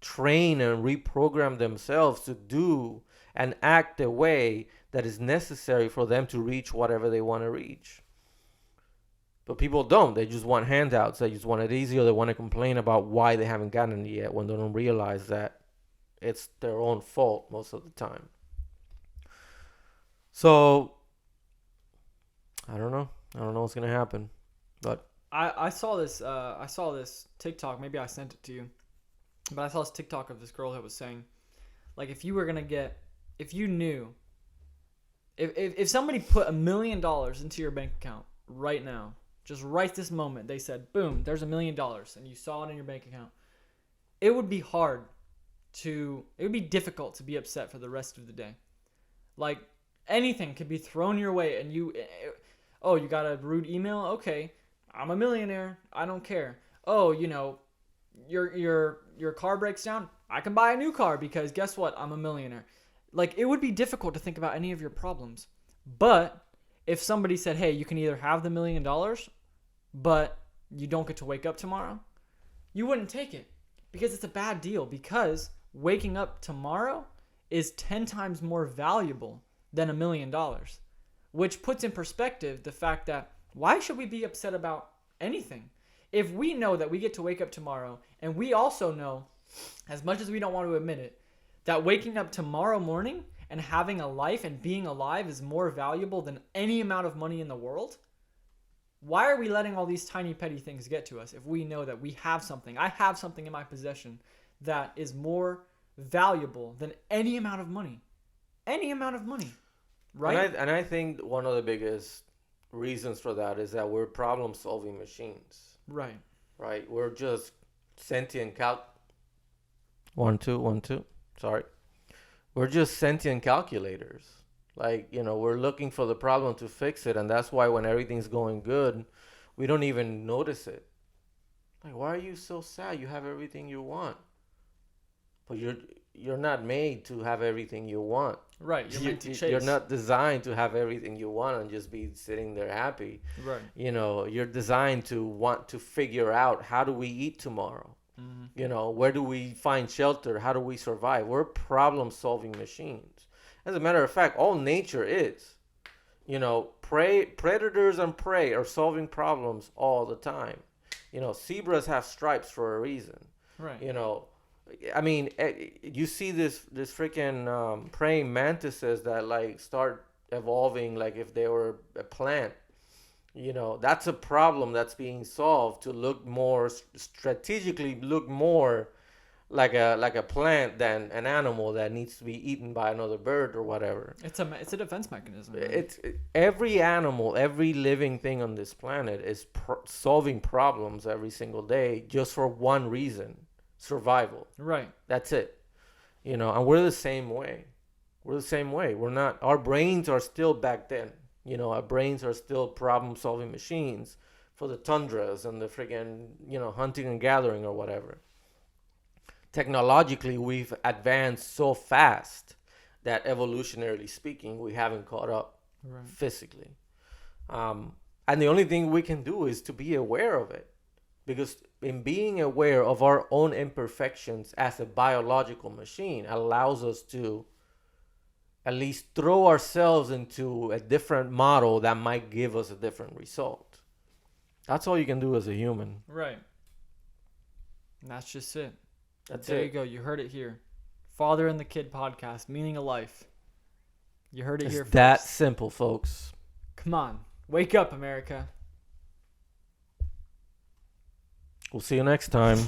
[SPEAKER 1] train and reprogram themselves to do and act the way that is necessary for them to reach whatever they want to reach. But people don't. They just want handouts. They just want it easy, or they want to complain about why they haven't gotten it yet, when they don't realize that it's their own fault most of the time. So, I don't know. I don't know what's going to happen. But
[SPEAKER 2] I saw this TikTok. Maybe I sent it to you, but I saw this TikTok of this girl that was saying, like, if you knew, if somebody put $1 million into your bank account right now, just right this moment, they said, boom, there's $1 million, and you saw it in your bank account, it would be difficult to be upset for the rest of the day. Like, anything could be thrown your way, and you got a rude email? Okay, I'm a millionaire. I don't care. Oh, you know, your car breaks down. I can buy a new car because guess what? I'm a millionaire. Like, it would be difficult to think about any of your problems. But if somebody said, hey, you can either have the $1 million, but you don't get to wake up tomorrow, you wouldn't take it, because it's a bad deal, because waking up tomorrow is 10 times more valuable than $1 million, which puts in perspective the fact that why should we be upset about anything? If we know that we get to wake up tomorrow, and we also know, as much as we don't want to admit it, that waking up tomorrow morning and having a life and being alive is more valuable than any amount of money in the world, why are we letting all these tiny petty things get to us if we know that we have something? I have something in my possession that is more valuable than any amount of money. Any amount of money, right?
[SPEAKER 1] And I think one of the biggest reasons for that is that we're problem-solving machines.
[SPEAKER 2] Right.
[SPEAKER 1] Right? We're just sentient 1 2 1 2. Sorry. We're just sentient calculators. Like, you know, we're looking for the problem to fix it, and that's why when everything's going good, we don't even notice it. Like, why are you so sad? You have everything you want. but you're not made to have everything you want.
[SPEAKER 2] Right. You're meant to chase.
[SPEAKER 1] You're not designed to have everything you want and just be sitting there happy.
[SPEAKER 2] Right.
[SPEAKER 1] You know, you're designed to want to figure out, how do we eat tomorrow?
[SPEAKER 2] Mm-hmm.
[SPEAKER 1] You know, where do we find shelter? How do we survive? We're problem-solving machines. As a matter of fact, all nature is. You know, predators and prey are solving problems all the time. You know, zebras have stripes for a reason.
[SPEAKER 2] Right.
[SPEAKER 1] You know, I mean, you see this freaking praying mantises that like start evolving like if they were a plant. You know, that's a problem that's being solved to look more strategically, look more like a plant than an animal that needs to be eaten by another bird or whatever.
[SPEAKER 2] It's a defense mechanism.
[SPEAKER 1] Every animal, every living thing on this planet is solving problems every single day just for one reason: survival.
[SPEAKER 2] Right.
[SPEAKER 1] That's it. You know, and we're the same way. We're the same way. We're not. Our brains are still back then. You know, our brains are still problem-solving machines for the tundras and the friggin', you know, hunting and gathering or whatever. Technologically, we've advanced so fast that evolutionarily speaking, we haven't caught up physically. And the only thing we can do is to be aware of it. Because in being aware of our own imperfections as a biological machine allows us to at least throw ourselves into a different model that might give us a different result. That's all you can do as a human.
[SPEAKER 2] Right. And that's just it.
[SPEAKER 1] That's
[SPEAKER 2] there
[SPEAKER 1] it.
[SPEAKER 2] you go. You heard it here. Father and the Kid podcast, meaning of life. You heard it here
[SPEAKER 1] It's
[SPEAKER 2] first.
[SPEAKER 1] that simple, folks.
[SPEAKER 2] Come on. Wake up, America.
[SPEAKER 1] We'll see you next time.